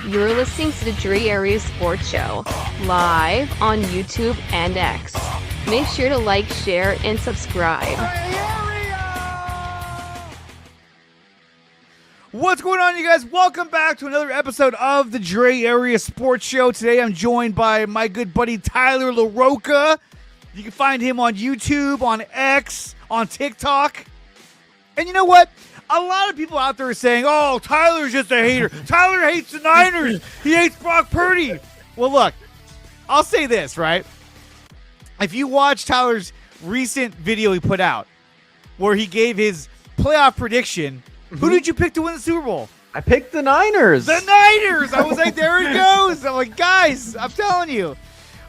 You're listening to the Dre Area Sports Show, live on YouTube and X. Make sure to like, share, and subscribe. What's going on, you guys? Welcome back to another episode of the Dre Area Sports Show. Today I'm joined by my good buddy Tyler LaRocca. You can find him on YouTube, on X, on TikTok. And you know what? A lot of people out there are saying, oh, Tyler's just a hater. Tyler hates the Niners. He hates Brock Purdy. Well, look, I'll say this, right? If you watch Tyler's recent video he put out where he gave his playoff prediction, who did you pick to win the Super Bowl? I picked the Niners. The Niners! I was like, there it goes. I'm like, guys, I'm telling you.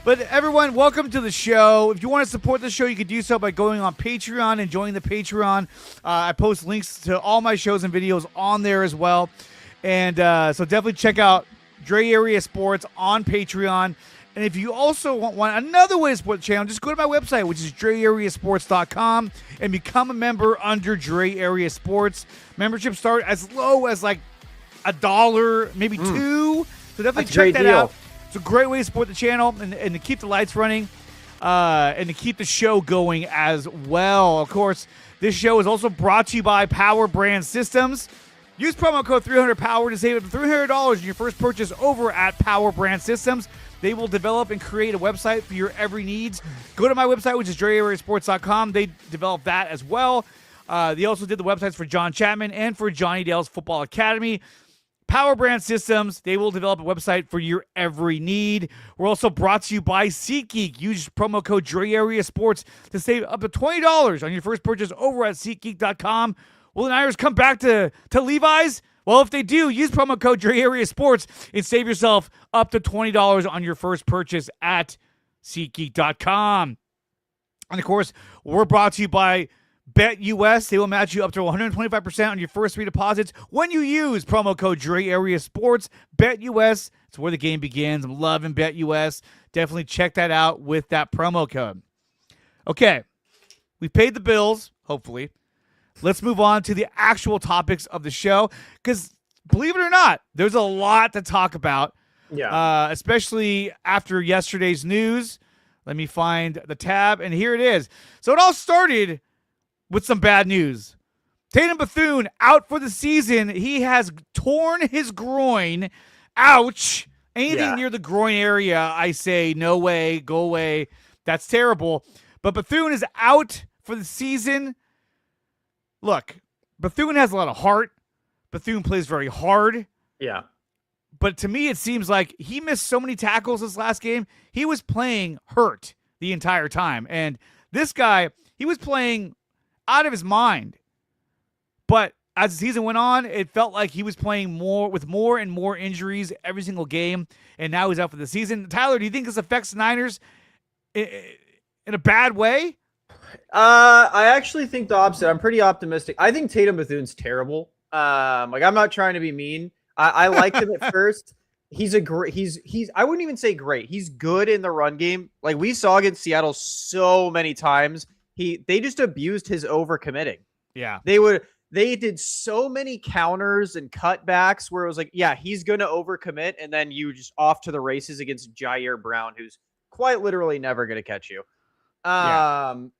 But everyone, welcome to the show. If you want to support the show, you can do so by going on Patreon and joining the Patreon. I post links to all my shows and videos on there as well. And so definitely check out Dre Area Sports on Patreon. And if you also want another way to support the channel, just go to my website, which is DreAreaSports.com, and become a member under Dre Area Sports. Membership start as low as like $1, maybe $2. So definitely check that out. It's a great way to support the channel and to keep the lights running and to keep the show going as well. Of course, this show is also brought to you by Power Brand Systems. Use promo code 300POWER to save up to $300 in your first purchase over at Power Brand Systems. They will develop and create a website for your every needs. Go to my website, which is DreAreaSports.com. They developed that as well. They also did the websites for John Chapman and for Johnny Dale's Football Academy. Power Brand Systems, they will develop a website for your every need. We're also brought to you by SeatGeek. Use promo code DreAreaSports to save up to $20 on your first purchase over at SeatGeek.com. Will the Niners come back to Levi's? Well, if they do, use promo code DreAreaSports and save yourself up to $20 on your first purchase at SeatGeek.com. And, of course, we're brought to you by BetUS. They will match you up to 125% on your first 3 deposits when you use promo code DreAreaSports. BetUS, it's where the game begins. I'm loving BetUS. Definitely check that out with that promo code. Okay, we paid the bills, hopefully. Let's move on to the actual topics of the show because, believe it or not, there's a lot to talk about, especially after yesterday's news. Let me find the tab, and here it is. So it all started with some bad news. Tatum Bethune out for the season. He has torn his groin. Ouch. Anything near the groin area, I say, no way, go away. That's terrible. But Bethune is out for the season. Look, Bethune has a lot of heart. Bethune plays very hard. Yeah. But to me, it seems like he missed so many tackles this last game. He was playing hurt the entire time. And this guy, he was playing out of his mind. But as the season went on, it felt like he was playing more and more injuries every single game. And now he's out for the season. Tyler, do you think this affects the Niners in a bad way? I actually think the opposite. I'm pretty optimistic. I think Tatum Bethune's terrible. I'm not trying to be mean. I liked him at first. He's I wouldn't even say great. He's good in the run game. Like we saw against Seattle so many times. They just abused his overcommitting. Yeah. They did so many counters and cutbacks where it was like, yeah, he's going to overcommit. And then you just off to the races against Jair Brown, who's quite literally never going to catch you. And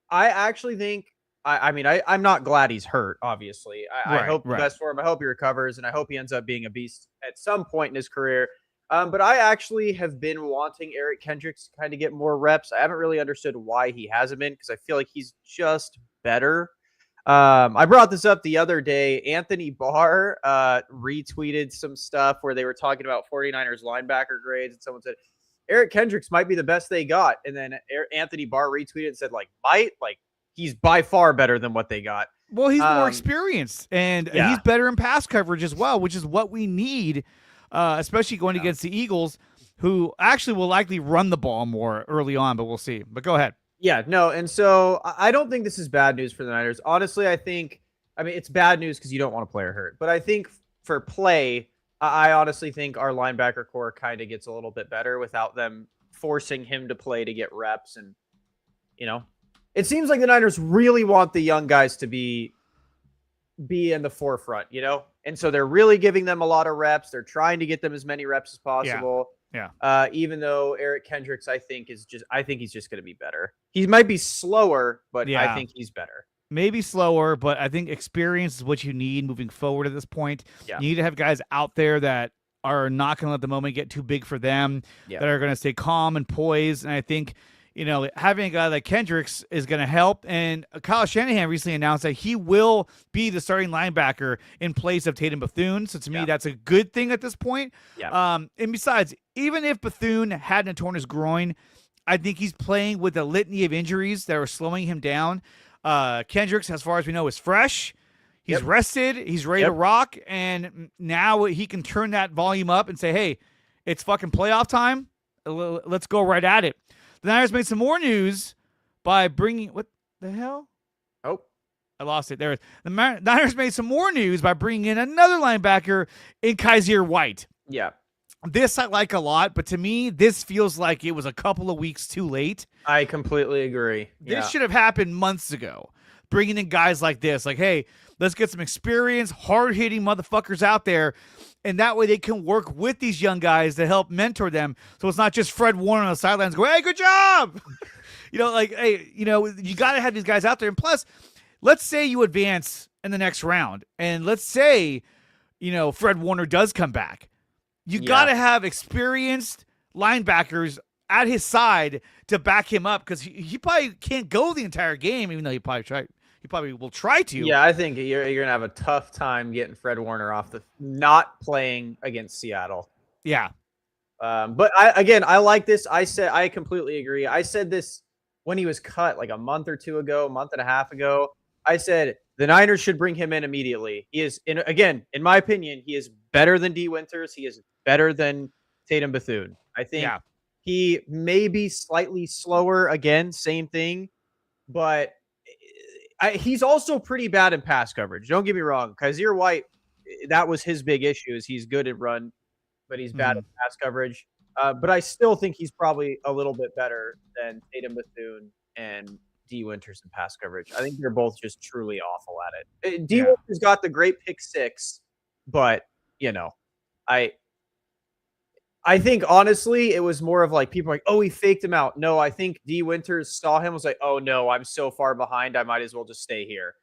I actually think, I'm not glad he's hurt, obviously. I hope the best for him. I hope he recovers, and I hope he ends up being a beast at some point in his career. But I actually have been wanting Eric Kendricks to kind of get more reps. I haven't really understood why he hasn't been because I feel like he's just better. I brought this up the other day. Anthony Barr retweeted some stuff where they were talking about 49ers linebacker grades, and someone said, Eric Kendricks might be the best they got. And then Anthony Barr retweeted and said, he's by far better than what they got. Well, he's more experienced, and he's better in pass coverage as well, which is what we need, especially going against the Eagles, who actually will likely run the ball more early on, but we'll see. But go ahead. Yeah, no, and so I don't think this is bad news for the Niners. Honestly, it's bad news because you don't want a player hurt. But I think for play, I honestly think our linebacker core kind of gets a little bit better without them forcing him to play to get reps. And, it seems like the Niners really want the young guys to be in the forefront, And so they're really giving them a lot of reps. They're trying to get them as many reps as possible. Yeah. Even though Eric Kendricks, I think he's just going to be better. He might be slower, but I think he's better. Maybe slower, but I think experience is what you need moving forward at this point. Yeah. You need to have guys out there that are not going to let the moment get too big for them, that are going to stay calm and poised. And I think, having a guy like Kendricks is going to help. And Kyle Shanahan recently announced that he will be the starting linebacker in place of Tatum Bethune. So to me, that's a good thing at this point. Yeah. And besides, even if Bethune hadn't torn his groin, I think he's playing with a litany of injuries that are slowing him down. Kendricks, as far as we know, is fresh. He's rested. He's ready to rock. And now he can turn that volume up and say, hey, it's fucking playoff time. Let's go right at it. The Niners made some more news by bringing – what the hell? Oh. I lost it. There. The Niners made some more news by bringing in another linebacker in Kyzir White. Yeah. This I like a lot, but to me, this feels like it was a couple of weeks too late. I completely agree. This should have happened months ago. Bringing in guys like this, like, hey, let's get some experience, hard-hitting motherfuckers out there, and that way they can work with these young guys to help mentor them. So it's not just Fred Warner on the sidelines going, hey, good job. You got to have these guys out there. And plus, let's say you advance in the next round, and let's say, Fred Warner does come back. You got to have experienced linebackers at his side to back him up, because he probably can't go the entire game, even though he probably will try to. Yeah, I think you're going to have a tough time getting Fred Warner off not playing against Seattle. Yeah. But I like this. I completely agree. I said this when he was cut like a month and a half ago. I said the Niners should bring him in immediately. He is, in my opinion, he is better than D. Winters. He is better than Tatum Bethune. I think he may be slightly slower. Again, same thing. But he's also pretty bad in pass coverage. Don't get me wrong. Kyzir White, that was his big issue, is he's good at run, but he's bad at pass coverage. But I still think he's probably a little bit better than Tatum Bethune and D. Winters in pass coverage. I think they're both just truly awful at it. D. Winters got the great pick six, but I think honestly it was more of like people are like, oh, he faked him out. No, I think D. Winters saw him, was like, oh no, I'm so far behind, I might as well just stay here.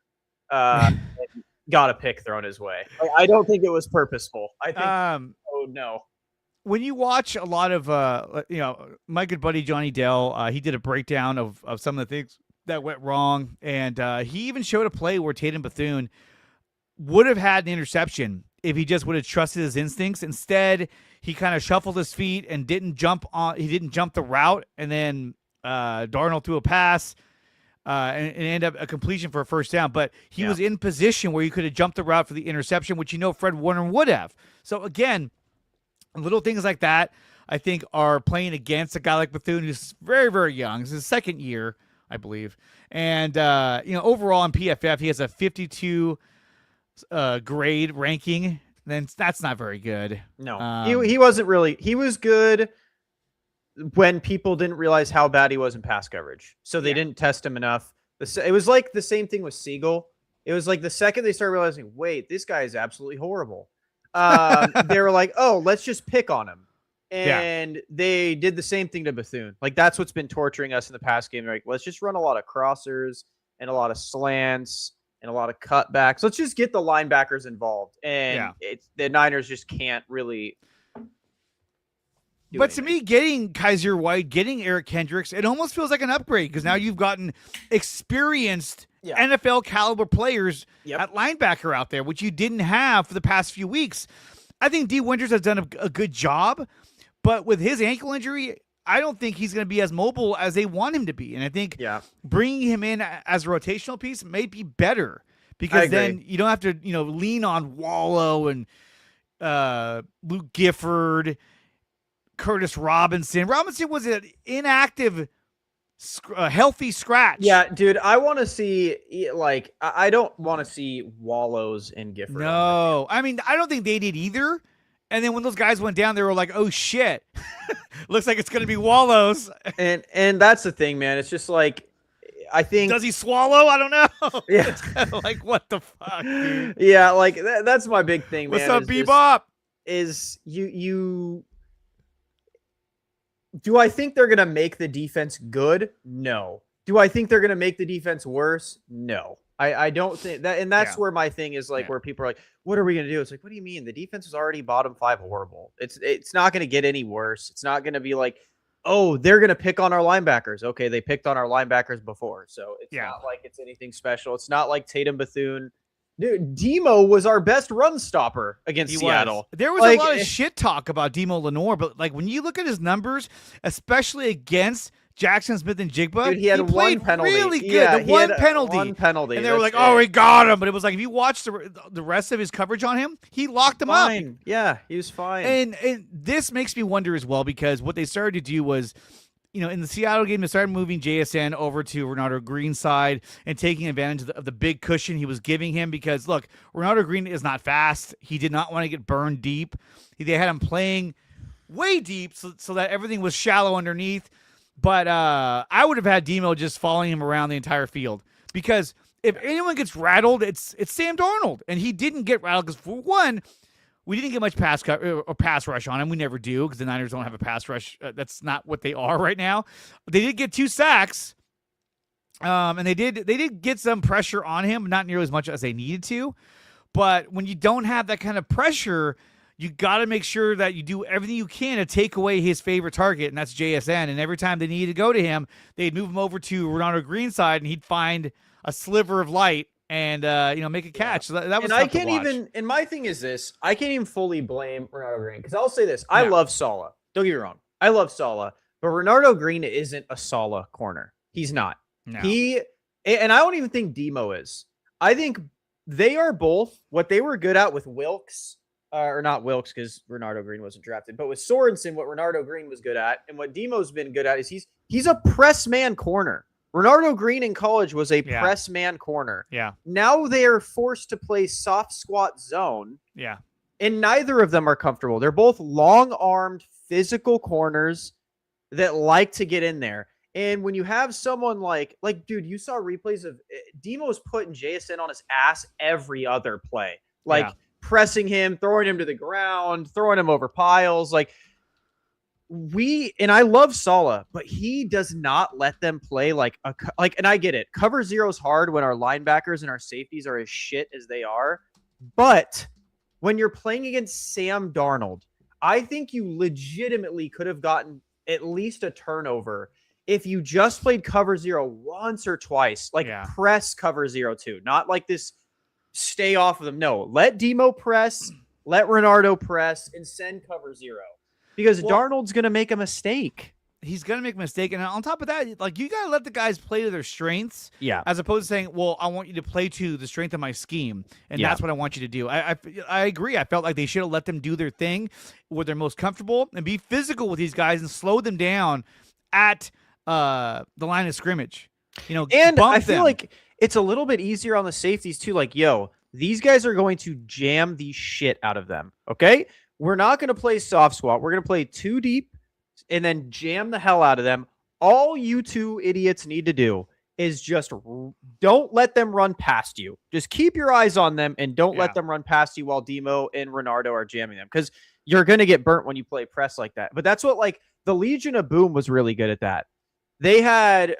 Got a pick thrown his way. I don't think it was purposeful. I think oh no. When you watch a lot of my good buddy Johnny Dell, he did a breakdown of some of the things that went wrong, and he even showed a play where Tatum Bethune would have had an interception if he just would have trusted his instincts. Instead, he kind of shuffled his feet and didn't jump the route, and then Darnold threw a pass and ended up a completion for a first down. But he was in position where he could have jumped the route for the interception, which Fred Warner would have. So again, little things like that, I think, are playing against a guy like Bethune, who's very, very young. It's his second year, I believe. And, overall in PFF, he has a 52 grade ranking. Then that's not very good. No, he wasn't really. He was good when people didn't realize how bad he was in pass coverage. So they didn't test him enough. It was like the same thing with Siegel. It was like the second they started realizing, wait, this guy is absolutely horrible. They were like, oh, let's just pick on him. And they did the same thing to Bethune. Like, that's what's been torturing us in the past game. They're like, let's just run a lot of crossers and a lot of slants and a lot of cutbacks. Let's just get the linebackers involved. And the Niners just can't really. But to me, getting Kyzir White, getting Eric Kendricks, it almost feels like an upgrade, because now you've gotten experienced NFL caliber players at linebacker out there, which you didn't have for the past few weeks. I think D. Winters has done a good job, but with his ankle injury, I don't think he's going to be as mobile as they want him to be. And I think bringing him in as a rotational piece may be better, because then you don't have to, lean on Wallow and Luke Gifford, Curtis Robinson. Robinson was an inactive, healthy scratch. Yeah, dude, I want to see, I don't want to see Wallows and Gifford. No, I mean, I don't think they did either. And then when those guys went down, they were like, oh shit, looks like it's going to be Wallows. And that's the thing, man. It's just like, I think Does he swallow? I don't know. Yeah. Like, what the fuck, dude? Yeah, like that's my big thing, What's man. up, Bebop? Is you do I think they're gonna make the defense good? No. Do I think they're gonna make the defense worse? No. I don't think that, and that's Yeah. where my thing is like Yeah. where people are like, what are we gonna do? It's like, what do you mean? The defense is already bottom 5 horrible. It's not gonna get any worse. It's not gonna be like, oh, they're gonna pick on our linebackers. Okay, they picked on our linebackers before, so it's Yeah. not like it's anything special. It's not like Tatum Bethune. Dude, Demo was our best run stopper against He Seattle. was. There was Like, a lot of shit talk about Demo Lenore, but like when you look at his numbers, especially against Jackson Smith and Jigba, Dude, he had one played penalty. really good. Yeah, the he one had penalty. One penalty. And they were like, That's "Oh, it. he got him," but it was like if you watch the rest of his coverage on him, he locked him up. Fine. Yeah, he was fine. And this makes me wonder as well because what they started to do was, in the Seattle game, they started moving JSN over to Ronaldo Green's side and taking advantage of the big cushion he was giving him because, look, Ronaldo Green is not fast. He did not want to get burned deep. They had him playing way deep so that everything was shallow underneath. But I would have had Demo just following him around the entire field because if anyone gets rattled, it's Sam Darnold. And he didn't get rattled because, for one, we didn't get much pass rush on him. We never do because the Niners don't have a pass rush. That's not what they are right now. They did get 2 sacks, and they did get some pressure on him, not nearly as much as they needed to. But when you don't have that kind of pressure, you got to make sure that you do everything you can to take away his favorite target, and that's JSN. And every time they needed to go to him, they'd move him over to Ronaldo Green's side, and he'd find a sliver of light and make a catch. So that was and tough I to can't watch. even. And my thing is this: I can't even fully blame Ronaldo Green because I'll say this: I love Sala. Don't get me wrong, I love Sala, but Ronaldo Green isn't a Sala corner. He's not. No. And I don't even think Demo is. I think they are both what they were good at with Wilkes. Or not Wilkes because Ronaldo Green wasn't drafted, but with Sorensen, what Ronaldo Green was good at and what Demo's been good at is he's a press man corner. Ronaldo Green in college was a press man corner. Yeah. Now they are forced to play soft squat zone. Yeah. And neither of them are comfortable. They're both long-armed, physical corners that like to get in there. And when you have someone like dude, you saw replays of Demo's putting JSN on his ass every other play. Pressing him, throwing him to the ground, throwing him over piles. And I love Sala, but he does not let them play and I get it. Cover zero's hard when our linebackers and our safeties are as shit as they are. But when you're playing against Sam Darnold, I think you legitimately could have gotten at least a turnover if you just played cover zero once or twice, press cover 0-2, not like this stay off of them. No, let Demo press, let Ronaldo press, and send cover 0 because Darnold's going to make a mistake. He's going to make a mistake. And on top of that, you got to let the guys play to their strengths. Yeah. As opposed to saying, well, I want you to play to the strength of my scheme. And that's what I want you to do. I agree. I felt like they should have let them do their thing where they're most comfortable and be physical with these guys and slow them down at the line of scrimmage. And I feel them. like it's a little bit easier on the safeties too. These guys are going to jam the shit out of them. Okay. We're not going to play soft squat. We're going to play 2 deep and then jam the hell out of them. All you 2 idiots need to do is just don't let them run past you. Just keep your eyes on them and don't let them run past you while Demo and Ronaldo are jamming them because you're going to get burnt when you play press like that. But that's what the Legion of Boom was really good at that. They had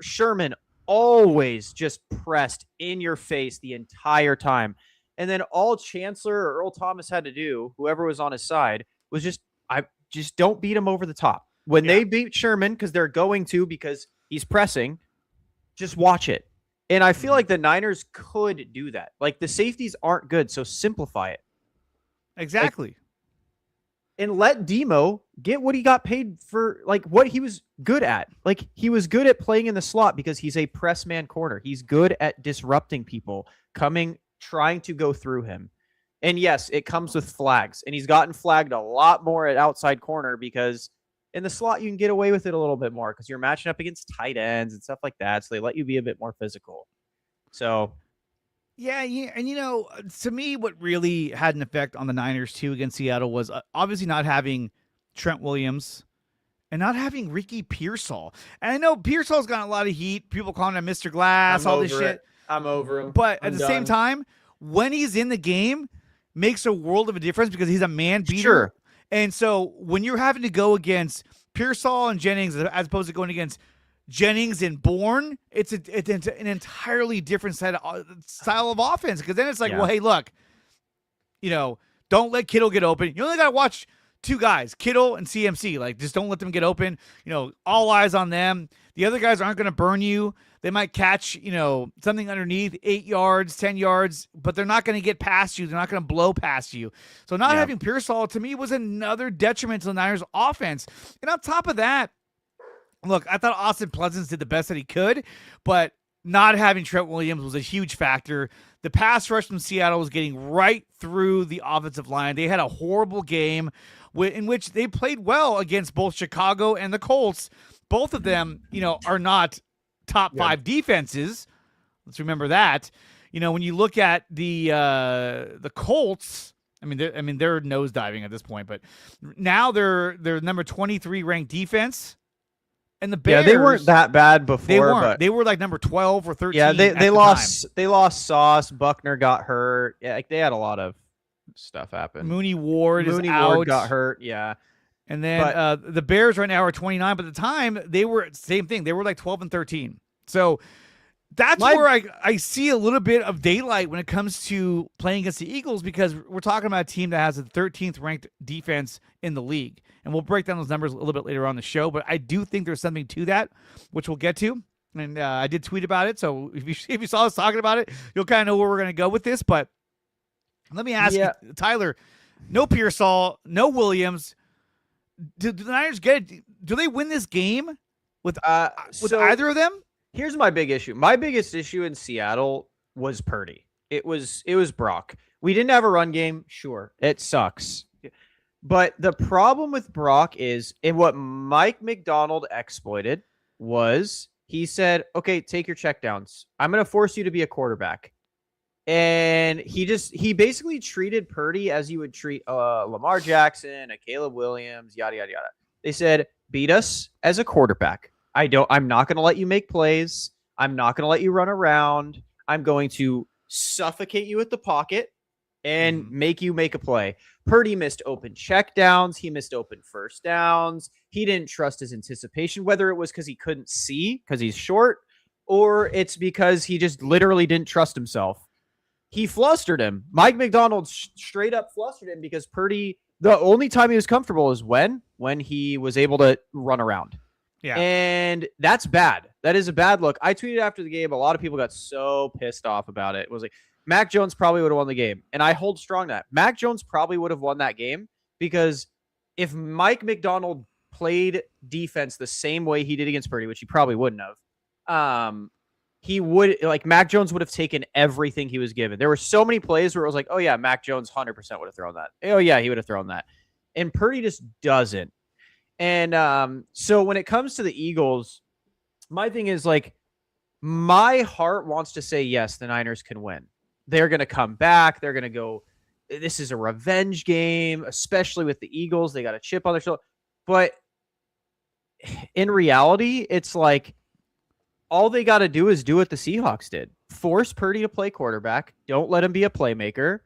Sherman always just pressed in your face the entire time. And then all Chancellor or Earl Thomas had to do, whoever was on his side, was just don't beat him over the top. When they beat Sherman, because he's pressing, just watch it. And I feel like the Niners could do that. The safeties aren't good, so simplify it. Exactly. And let Demo get what he got paid for, what he was good at. He was good at playing in the slot because he's a press man corner. He's good at disrupting people, trying to go through him. And yes, it comes with flags. And he's gotten flagged a lot more at outside corner because in the slot, you can get away with it a little bit more because you're matching up against tight ends and stuff like that. So they let you be a bit more physical. So... Yeah, and to me, what really had an effect on the Niners too against Seattle was obviously not having Trent Williams and not having Ricky Pearsall. And I know Pearsall's gotten a lot of heat. People calling him Mr. Glass, all this shit. I'm over him. But at the same time, when he's in the game, makes a world of a difference because he's a man beater. Sure. And so when you're having to go against Pearsall and Jennings as opposed to going against Jennings and Bourne, it's an entirely different style of offense. Because then it's like, well, hey, look, don't let Kittle get open. You only got to watch two guys, Kittle and CMC. Like, just don't let them get open. All eyes on them. The other guys aren't going to burn you. They might catch, something underneath 8 yards, 10 yards, but they're not going to get past you. They're not going to blow past you. So not having Pearsall, to me, was another detriment to the Niners offense. And on top of that, look, I thought Austin Pleasance did the best that he could, but not having Trent Williams was a huge factor. The pass rush from Seattle was getting right through the offensive line. They had a horrible game in which they played well against both Chicago and the Colts. Both of them, are not top 5 defenses. Let's remember that. When you look at the Colts, they're nosediving at this point, but now they're number 23 ranked defense. And the Bears, they weren't that bad before. They weren't. But they were like number 12 or 13. Yeah, they lost. Time. They lost Sauce. Buckner got hurt. Yeah, like they had a lot of stuff happen. Mooney Ward out. Got hurt. Yeah. And then the Bears right now are 29, but at the time they were same thing. They were like 12 and 13. So that's where I see a little bit of daylight when it comes to playing against the Eagles, because we're talking about a team that has the 13th ranked defense in the league. And we'll break down those numbers a little bit later on the show, but I do think there's something to that, which we'll get to. And I did tweet about it, so if you saw us talking about it, you'll kind of know where we're going to go with this. But let me ask you, Tyler, no Pearsall, no Williams. Do the Niners get it? Do they win this game with either of them? Here's my big issue. My biggest issue in Seattle was Purdy. It was Brock. We didn't have a run game. Sure, it sucks. But the problem with Brock is, and what Mike McDonald exploited was, he said, okay, take your checkdowns. I'm going to force you to be a quarterback. And he basically treated Purdy as you would treat Lamar Jackson, a Caleb Williams, yada, yada, yada. They said, beat us as a quarterback. I'm not going to let you make plays. I'm not going to let you run around. I'm going to suffocate you at the pocket and make you make a play. Purdy missed open checkdowns. He missed open first downs. He didn't trust his anticipation, whether it was because he couldn't see because he's short, or it's because he just literally didn't trust himself. He flustered him. Mike McDonald straight up flustered him because Purdy, the only time he was comfortable is when he was able to run around. Yeah. And that's bad. That is a bad look. I tweeted after the game. A lot of people got so pissed off about it. It was like, Mac Jones probably would have won the game. And I hold strong that Mac Jones probably would have won that game, because if Mike McDonald played defense the same way he did against Purdy, which he probably wouldn't have, Mac Jones would have taken everything he was given. There were so many plays where it was like, oh yeah, Mac Jones 100% would have thrown that. Oh yeah, he would have thrown that. And Purdy just doesn't. And so when it comes to the Eagles, my thing is, like, my heart wants to say, yes, the Niners can win. They're going to come back. They're going to go, this is a revenge game, especially with the Eagles. They got a chip on their shoulder. But in reality, it's like, all they got to do is do what the Seahawks did. Force Purdy to play quarterback. Don't let him be a playmaker.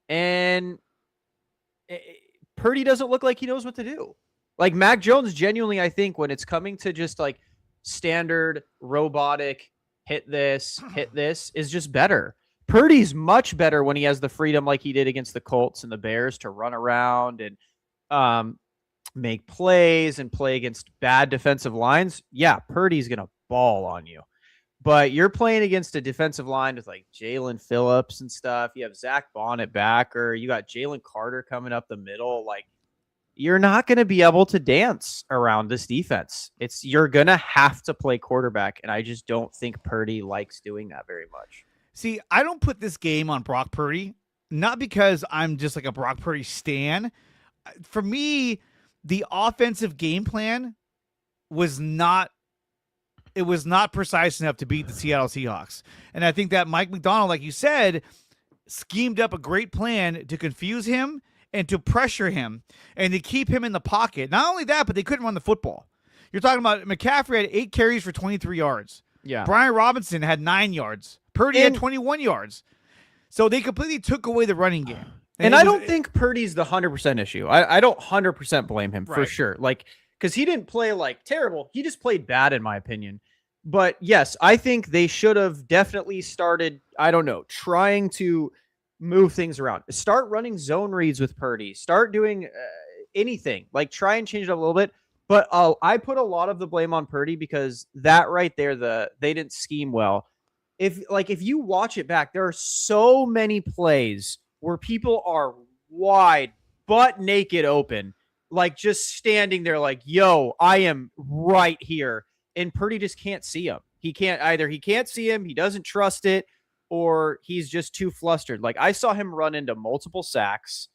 And Purdy doesn't look like he knows what to do. Like, Mac Jones, genuinely, I think, when it's coming to just like standard robotic hit this, is just better. Purdy's much better when he has the freedom like he did against the Colts and the Bears to run around and make plays and play against bad defensive lines. Yeah, Purdy's going to ball on you. But you're playing against a defensive line with like Jalen Phillips and stuff. You have Zach Bonnet back, or you got Jalen Carter coming up the middle. Like, you're not going to be able to dance around this defense. You're going to have to play quarterback, and I just don't think Purdy likes doing that very much. See, I don't put this game on Brock Purdy, not because I'm just like a Brock Purdy stan. For me, the offensive game plan was not precise enough to beat the Seattle Seahawks. And I think that Mike McDonald, like you said, schemed up a great plan to confuse him and to pressure him and to keep him in the pocket. Not only that, but they couldn't run the football. You're talking about McCaffrey had 8 carries for 23 yards. Yeah. Brian Robinson had 9 yards. Purdy had 21 yards. So they completely took away the running game. And I don't think Purdy's the 100% issue. I don't 100% blame him for Right. sure. Like, because he didn't play like terrible. He just played bad, in my opinion. But yes, I think they should have definitely started, I don't know, trying to move things around. Start running zone reads with Purdy. Start doing anything. Like, try and change it up a little bit. But I put a lot of the blame on Purdy because that right there, they didn't scheme well. If you watch it back, there are so many plays where people are wide, butt naked open, like just standing there like, yo, I am right here. And Purdy just can't see him. He can't see him, he doesn't trust it, or he's just too flustered. Like, I saw him run into multiple sacks.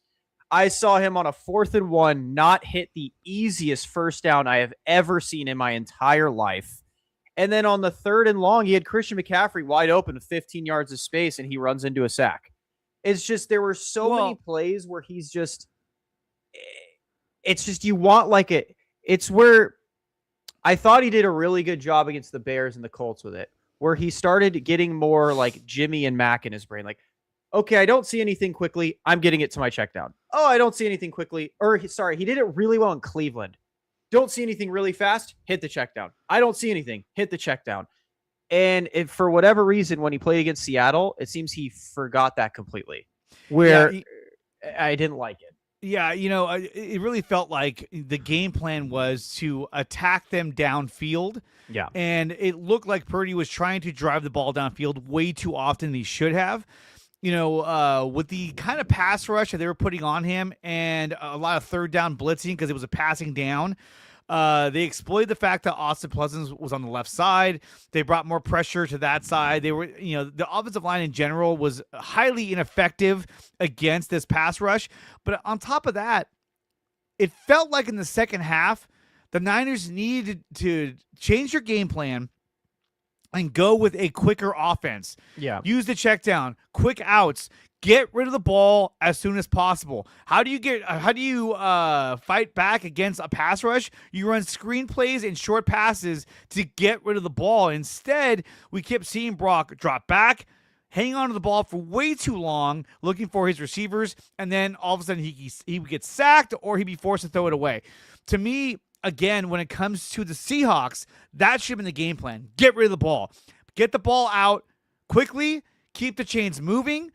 I saw him on a 4th and 1 not hit the easiest first down I have ever seen in my entire life. And then on the 3rd and long, he had Christian McCaffrey wide open with 15 yards of space, and he runs into a sack. It's just, there were so many plays where he's just, it's just, you want like it. It's where I thought he did a really good job against the Bears and the Colts with it, where he started getting more like Jimmy and Mac in his brain. Like, okay, I don't see anything quickly, I'm getting it to my check down. Oh, I don't see anything quickly. He did it really well in Cleveland. Don't see anything really fast, hit the check down. I don't see anything, hit the check down. And for whatever reason, when he played against Seattle, it seems he forgot that completely, where I didn't like it. Yeah, it really felt like the game plan was to attack them downfield. Yeah. And it looked like Purdy was trying to drive the ball downfield way too often than he should have. With the kind of pass rush that they were putting on him and a lot of 3rd down blitzing because it was a passing down. They exploited the fact that Austin Pleasant was on the left side. They brought more pressure to that side. They were, the offensive line in general was highly ineffective against this pass rush. But on top of that, it felt like in the second half, the Niners needed to change their game plan and go with a quicker offense. Yeah. Use the check down, quick outs, get rid of the ball as soon as possible. How do you fight back against a pass rush? You run screen plays and short passes to get rid of the ball. Instead, we kept seeing Brock drop back, hang on to the ball for way too long, looking for his receivers, and then all of a sudden he would get sacked or he'd be forced to throw it away. To me, again, when it comes to the Seahawks, that should have been the game plan. Get rid of the ball. Get the ball out quickly, keep the chains moving,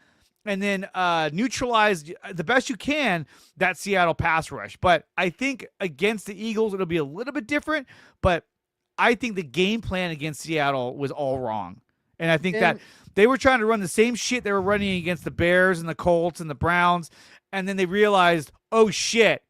and then neutralize the best you can that Seattle pass rush. But I think against the Eagles, it'll be a little bit different, but I think the game plan against Seattle was all wrong. And I think that they were trying to run the same shit they were running against the Bears and the Colts and the Browns, and then they realized, oh, shit,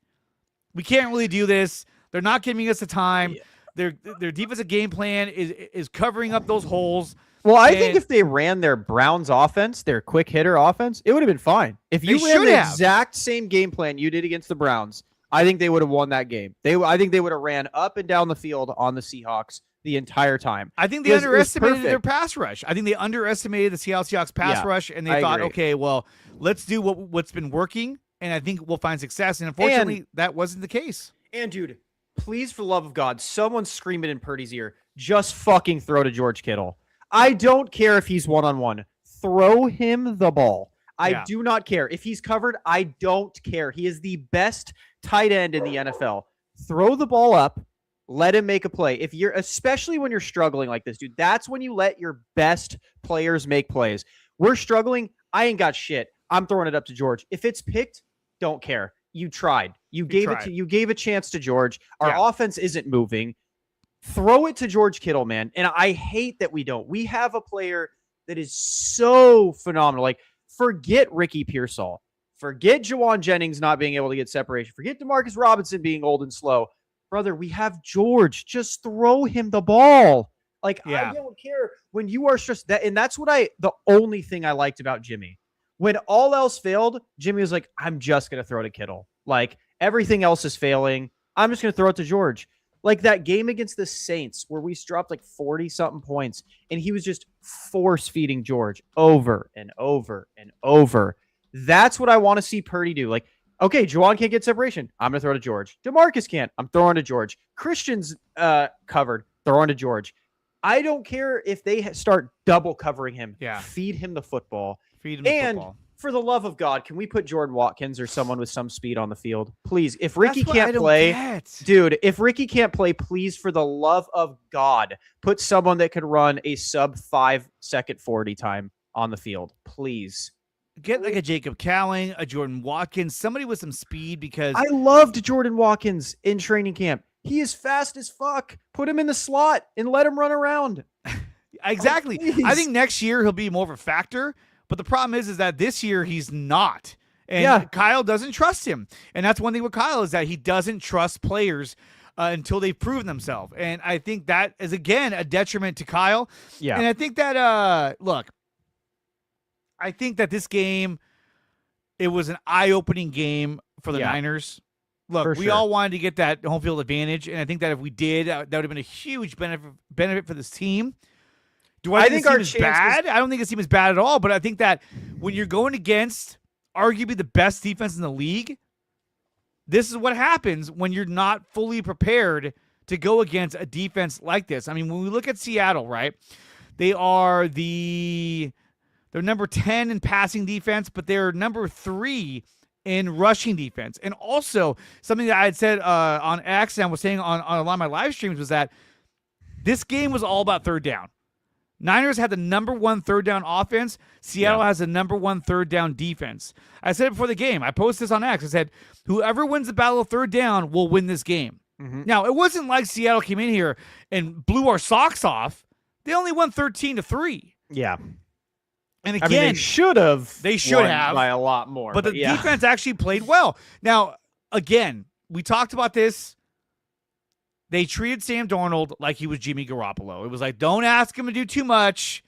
we can't really do this. They're not giving us the time. Yeah. Their defensive game plan is covering up those holes. Well, I think if they ran their Browns offense, their quick hitter offense, it would have been fine. If you ran the exact same game plan you did against the Browns, I think they would have won that game. I think they would have ran up and down the field on the Seahawks the entire time. I think they underestimated their pass rush. I think they underestimated the Seattle Seahawks pass rush, and they thought, okay, well, let's do what's been working, and I think we'll find success. And unfortunately, that wasn't the case. And, dude, please, for the love of God, someone scream it in Purdy's ear. Just fucking throw to George Kittle. I don't care if he's one-on-one. Throw him the ball. I do not care. If he's covered, I don't care. He is the best tight end in the NFL. Throw the ball up. Let him make a play. Especially when you're struggling like this, dude, that's when you let your best players make plays. We're struggling. I ain't got shit. I'm throwing it up to George. If it's picked, don't care. You tried. You gave a chance to George. Our offense isn't moving. Throw it to George Kittle, man. And I hate that we don't. We have a player that is so phenomenal. Like, forget Ricky Pearsall. Forget Jawan Jennings not being able to get separation. Forget Demarcus Robinson being old and slow. Brother, we have George. Just throw him the ball. Like, I don't care when you are stressed. And that's the only thing I liked about Jimmy. When all else failed, Jimmy was like, I'm just going to throw to Kittle. Like, everything else is failing. I'm just going to throw it to George. Like that game against the Saints where we dropped like 40-something points, and he was just force-feeding George over and over and over. That's what I want to see Purdy do. Like, Okay, Juwan can't get separation. I'm going to throw to George. DeMarcus can't. I'm throwing to George. Christian's covered. Throwing to George. I don't care if they start double covering him. Yeah. Feed him the football. Feed him the And football. for the love of God, can we put Jordan Watkins or someone with some speed on the field? Please. If Ricky That's what I can't don't play, get. dude, if Ricky can't play, please, for the love of God, put someone that could run a sub 5-second 40 time on the field. Please. Get like a Jacob Cowling, a Jordan Watkins, somebody with some speed because I loved Jordan Watkins in training camp. He is fast as fuck. Put him in the slot and let him run around. exactly. Oh, please. I think next year he'll be more of a factor, but the problem is that this year he's not. And Yeah. Kyle doesn't trust him. And that's one thing with Kyle is that he doesn't trust players until they've proven themselves. And I think that is, again, a detriment to Kyle. Yeah. And I think that, look, I think that this game, it was an eye-opening game for the Yeah. Niners. Look, For we sure. all wanted to get that home field advantage, and I think that if we did, that would have been a huge benefit for this team. Do I, think our this team is chances- bad? I don't think this team is bad at all, but I think that when you're going against arguably the best defense in the league, this is what happens when you're not fully prepared to go against a defense like this. I mean, when we look at Seattle, right, they're number 10 in passing defense, but they're number 3 in rushing defense. And also, something that I had said on X and I was saying on a lot of my live streams was that this game was all about third down. Niners had the number 1 third down offense. Seattle has the number 1 third down defense. I said it before the game. I posted this on X. I said, whoever wins the battle of third down will win this game. Mhm. Now, it wasn't like Seattle came in here and blew our socks off. They only won 13-3. Yeah. And I again, mean, they should have. They should won have. by a lot more. but the yeah. defense actually played well. Now, again, we talked about this. They treated Sam Darnold like he was Jimmy Garoppolo. It was like, don't ask him to do too much.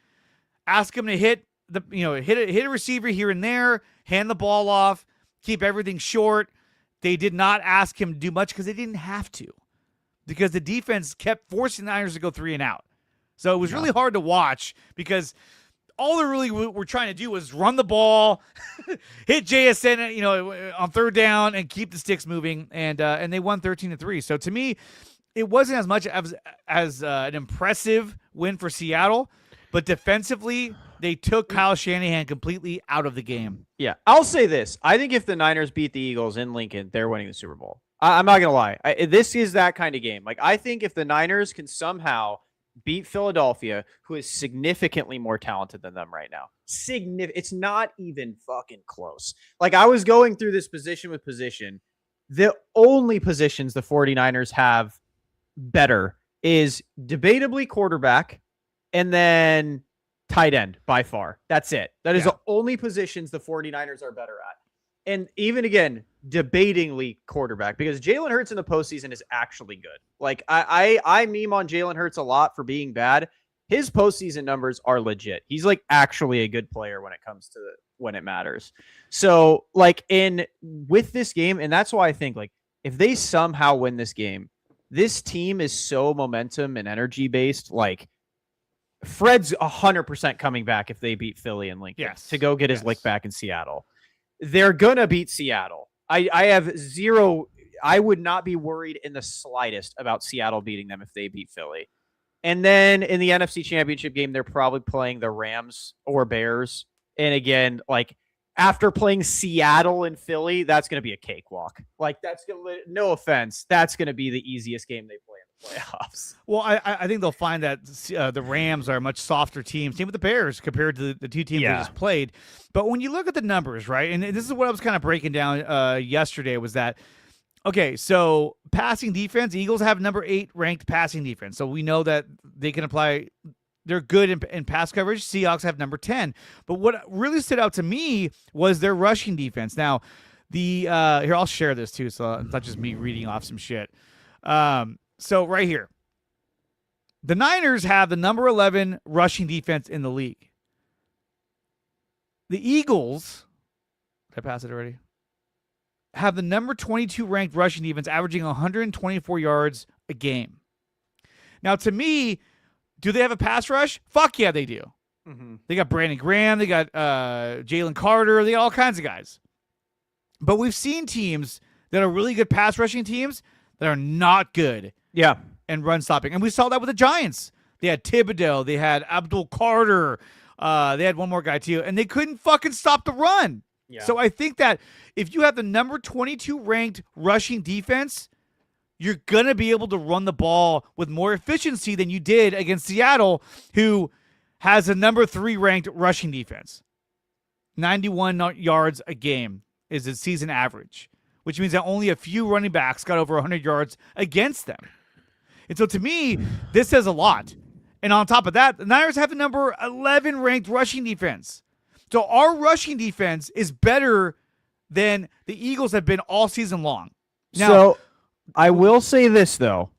Ask him to hit a receiver here and there, hand the ball off, keep everything short. They did not ask him to do much because they didn't have to, because the defense kept forcing the Niners to go 3 and out. So it was really hard to watch because all they really were trying to do was run the ball, hit JSN, on third down, and keep the sticks moving. And they won 13-3. So to me, it wasn't as much as an impressive win for Seattle, but defensively, they took Kyle Shanahan completely out of the game. Yeah, I'll say this. I think if the Niners beat the Eagles in Lincoln, they're winning the Super Bowl. I'm not going to lie. This is that kind of game. Like, I think if the Niners can somehow beat Philadelphia, who is significantly more talented than them right now, it's not even fucking close. Like, I was going through this position with position. The only positions the 49ers have better is debatably quarterback and then tight end by far. That's it. That is the only positions the 49ers are better at. And even again, debatingly quarterback, because Jalen Hurts in the postseason is actually good. Like I meme on Jalen Hurts a lot for being bad. His postseason numbers are legit. He's like actually a good player when it comes to when it matters. So like with this game, and that's why I think like if they somehow win this game, this team is so momentum and energy based. Like Fred's 100% coming back if they beat Philly and Lincoln to go get his lick back in Seattle. They're gonna beat Seattle. I have zero. I would not be worried in the slightest about Seattle beating them if they beat Philly. And then in the NFC Championship game, they're probably playing the Rams or Bears. And again, like after playing Seattle and Philly, that's going to be a cakewalk. Like that's gonna, no offense, that's going to be the easiest game they play in the playoffs. Well, I think they'll find that the Rams are a much softer team. Same with the Bears compared to the two teams they just played. But when you look at the numbers, right, and this is what I was kind of breaking down yesterday, was that, okay, so passing defense, Eagles have number 8 ranked passing defense. So we know that they can apply, they're good in pass coverage. Seahawks have number 10. But what really stood out to me was their rushing defense. Now, here, I'll share this too, so it's not just me reading off some shit. So right here, the Niners have the number 11 rushing defense in the league. The Eagles, did I pass it already? Have the number 22 ranked rushing defense, averaging 124 yards a game. Now, to me, do they have a pass rush? Fuck yeah, they do. Mm-hmm. They got Brandon Graham. They got Jalen Carter. They got all kinds of guys. But we've seen teams that are really good pass rushing teams that are not good Yeah. in run stopping. And we saw that with the Giants. They had Thibodeau. They had Abdul Carter. They had one more guy too. And they couldn't fucking stop the run. Yeah. So I think that if you have the number 22 ranked rushing defense, you're going to be able to run the ball with more efficiency than you did against Seattle, who has a number 3 ranked rushing defense. 91 yards a game is its season average, which means that only a few running backs got over 100 yards against them. And so to me, this says a lot. And on top of that, the Niners have the number 11 ranked rushing defense. So our rushing defense is better than the Eagles have been all season long. Now, So I will say this, though.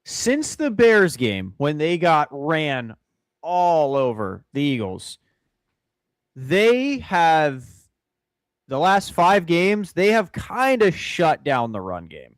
Since the Bears game, when they got ran all over the Eagles, they have, the last 5 games, they have kind of shut down the run game.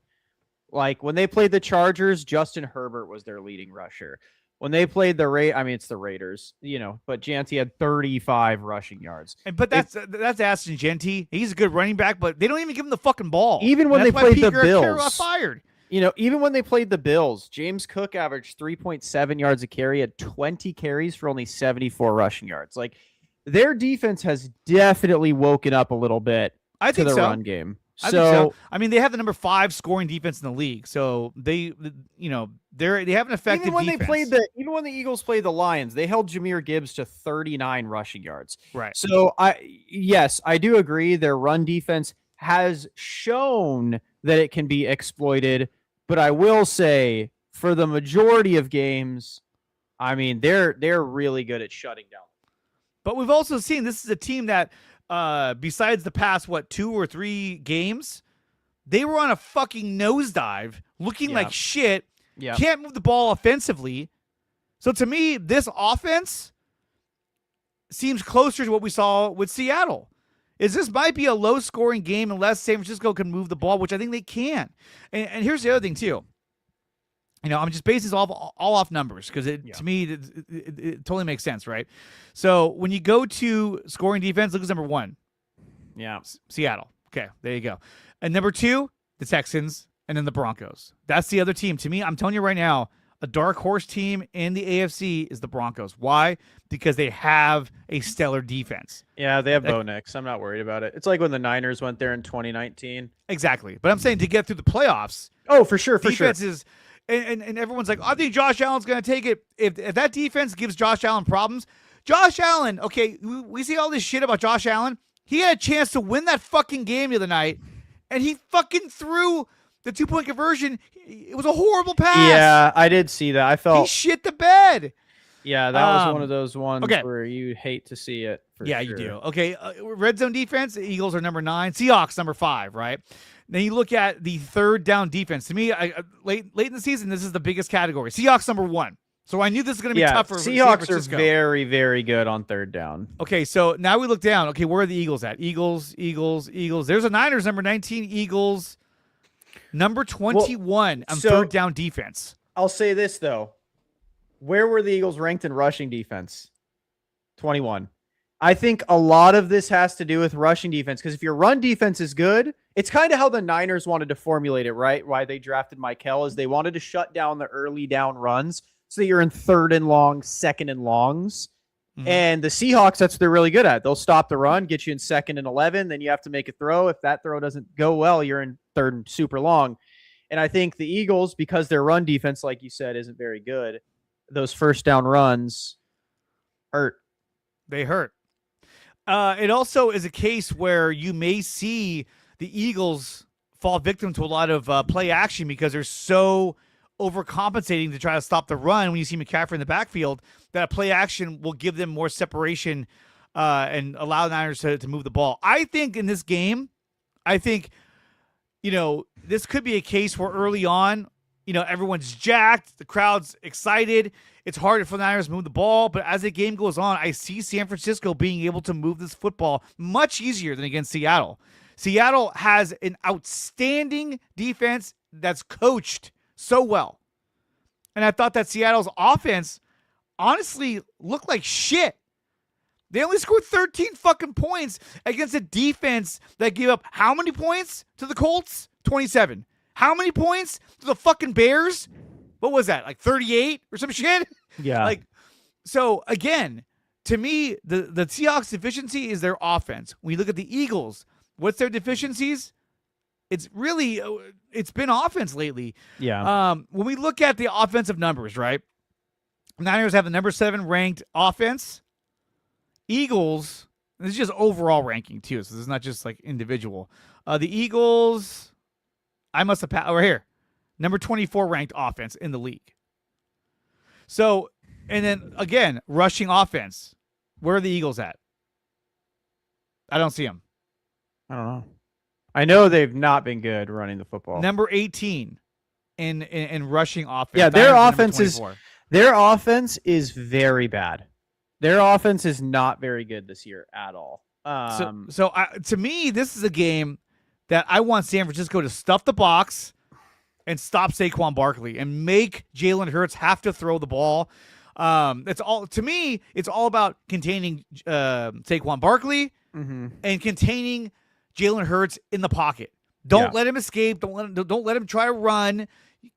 Like when they played the Chargers, Justin Herbert was their leading rusher. When they played it's the Raiders, but Janty had 35 rushing yards. But that's Ashton Genty. He's a good running back, but they don't even give him the fucking ball. Even when And they that's why played the Pete Carroll got Bills. fired. Even when they played the Bills, James Cook averaged 3.7 yards a carry, had 20 carries for only 74 rushing yards. Like, their defense has definitely woken up a little bit I to think the so. run game. I think so. I mean, they have the number 5 scoring defense in the league, so they have an effective even when defense. even when the Eagles played the Lions, they held Jahmyr Gibbs to 39 rushing yards. Right. So I do agree their run defense has shown that it can be exploited, but I will say for the majority of games, I mean, they're really good at shutting down. But we've also seen this is a team that, besides the past, 2 or 3 games, they were on a fucking nosedive, looking like shit. Yeah. Can't move the ball offensively. So to me, this offense seems closer to what we saw with Seattle. This might be a low-scoring game unless San Francisco can move the ball, which I think they can. And here's the other thing, too. I'm just basing this all off numbers because to me, it totally makes sense, right? So when you go to scoring defense, look at number 1. Yeah. Seattle. Okay, there you go. And number 2, the Texans, and then the Broncos. That's the other team. To me, I'm telling you right now, a dark horse team in the AFC is the Broncos. Why? Because they have a stellar defense. Yeah, they have Bo Nix. I'm not worried about it. It's like when the Niners went there in 2019. Exactly. But I'm saying to get through the playoffs. Oh, for sure, defense is, and everyone's like, I think Josh Allen's going to take it. If that defense gives Josh Allen problems, Josh Allen, okay, we see all this shit about Josh Allen. He had a chance to win that fucking game the other night, and he fucking threw the 2-point conversion. It was a horrible pass. Yeah, I did see that. I felt he shit the bed. Yeah, that was one of those ones where you hate to see it. You do. Okay, red zone defense, the Eagles are number 9. Seahawks number 5, right? Then you look at the third down defense. To me, late in the season, this is the biggest category. Seahawks number 1. So I knew this was going to be tough for San Seahawks Francisco. are very, very good on third down. Okay, so now we look down. Okay, where are the Eagles at? Eagles. There's a Niners, number 19. Eagles, number 21 on third down defense. I'll say this, though. Where were the Eagles ranked in rushing defense? 21. I think a lot of this has to do with rushing defense, because if your run defense is good, it's kind of how the Niners wanted to formulate it, right? Why they drafted Michael is they wanted to shut down the early down runs so that you're in 3rd and long, 2nd and longs. Mm-hmm. And the Seahawks, that's what they're really good at. They'll stop the run, get you in 2nd and 11, then you have to make a throw. If that throw doesn't go well, you're in 3rd and super long. And I think the Eagles, because their run defense, like you said, isn't very good, those first down runs hurt. They hurt. It also is a case where you may see the Eagles fall victim to a lot of play action because they're so overcompensating to try to stop the run when you see McCaffrey in the backfield that a play action will give them more separation and allow the Niners to move the ball. I think in this game, this could be a case where early on, everyone's jacked, the crowd's excited. It's harder for the Niners to move the ball, but as the game goes on, I see San Francisco being able to move this football much easier than against Seattle. Seattle has an outstanding defense that's coached so well. And I thought that Seattle's offense honestly looked like shit. They only scored 13 fucking points against a defense that gave up how many points to the Colts? 27. How many points to the fucking Bears? What was that? Like 38 or some shit? Yeah. Like, so again, to me, the Seahawks deficiency is their offense. When you look at the Eagles, what's their deficiencies? It's really, it's been offense lately. Yeah. When we look at the offensive numbers, right? Niners have the number 7 ranked offense. Eagles, this is just overall ranking too, so this is not just like individual. The Eagles, I must have right here, number 24 ranked offense in the league. So, and then again, rushing offense. Where are the Eagles at? I don't see them. I don't know. I know they've not been good running the football. Number 18 in rushing offense. Yeah, Niners their offense is very bad. Their offense is not very good this year at all. To me, this is a game that I want San Francisco to stuff the box and stop Saquon Barkley and make Jalen Hurts have to throw the ball. It's all, to me, it's all about containing Saquon Barkley and containing Jalen Hurts in the pocket. Don't let him escape. Don't let him try to run.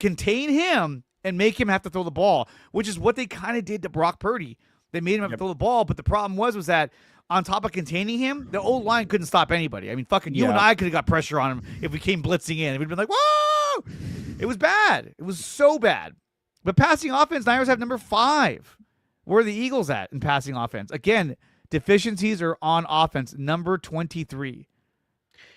Contain him and make him have to throw the ball, which is what they kind of did to Brock Purdy. They made him have to throw the ball, but the problem was that on top of containing him, the old line couldn't stop anybody. I mean, fucking you and I could have got pressure on him if we came blitzing in. We'd been like, whoa! It was bad. It was so bad. But passing offense, Niners have number 5. Where are the Eagles at in passing offense? Again, deficiencies are on offense, number 23.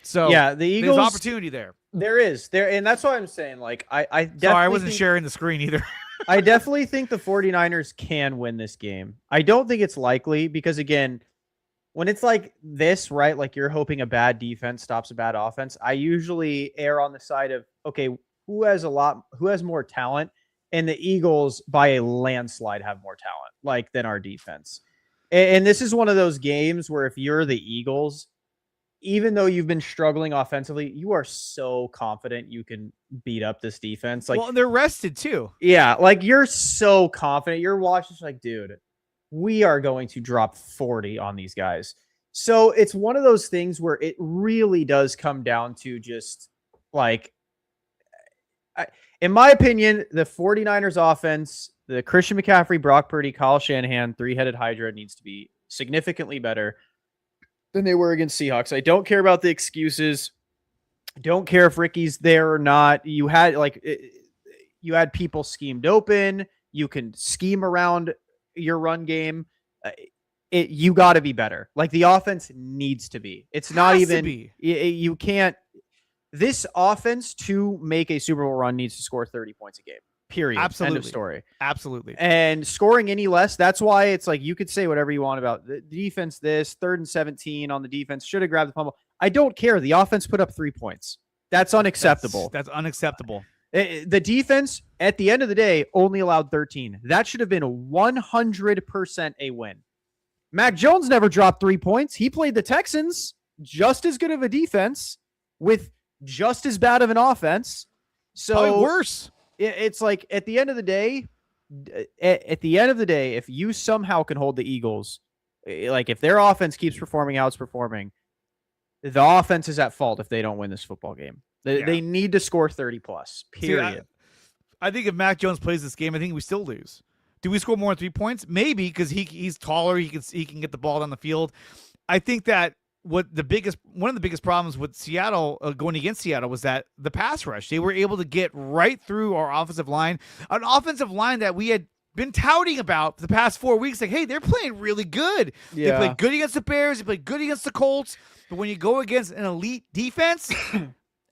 So yeah, the Eagles, there's opportunity there. There is. And that's why I'm saying, like, I definitely Sorry, I wasn't sharing the screen either. I definitely think the 49ers can win this game. I don't think it's likely because, again, when it's like this, right, like you're hoping a bad defense stops a bad offense, I usually err on the side of, okay, who has more talent? And the Eagles, by a landslide, have more talent, like, than our defense. And this is one of those games where if you're the Eagles, even though you've been struggling offensively, you are so confident you can beat up this defense. Like, well, they're rested too. Yeah, like you're so confident. You're watching like, dude, we are going to drop 40 on these guys. So it's one of those things where it really does come down to just like, in my opinion, the 49ers offense, the Christian McCaffrey, Brock Purdy, Kyle Shanahan, 3-headed Hydra needs to be significantly better than they were against Seahawks. I don't care about the excuses. Don't care if Ricky's there or not. You had people schemed open. You can scheme around your run game. You got to be better. Like, the offense needs to be. It's not even. You can't. This offense to make a Super Bowl run needs to score 30 points a game. Period. Absolutely. End of story. Absolutely. And scoring any less, that's why it's like you could say whatever you want about the defense. This 3rd and 17 on the defense should have grabbed the fumble. I don't care. The offense put up 3 points. That's unacceptable. That's unacceptable. The defense, at the end of the day, only allowed 13. That should have been 100% a win. Mac Jones never dropped 3 points. He played the Texans, just as good of a defense with just as bad of an offense. So probably worse. It's like at the end of the day, if you somehow can hold the Eagles, like if their offense keeps performing how it's performing, the offense is at fault if they don't win this football game. They need to score 30 plus, period. See, I think if Mac Jones plays this game, I think we still lose. Do we score more than 3 points? Maybe, because he's taller, he can get the ball down the field. I think that one of the biggest problems with Seattle going against Seattle was that the pass rush. They were able to get right through our offensive line, an offensive line that we had been touting about for the past 4 weeks. Like, hey, they're playing really good. Yeah. They played good against the Bears. They played good against the Colts. But when you go against an elite defense,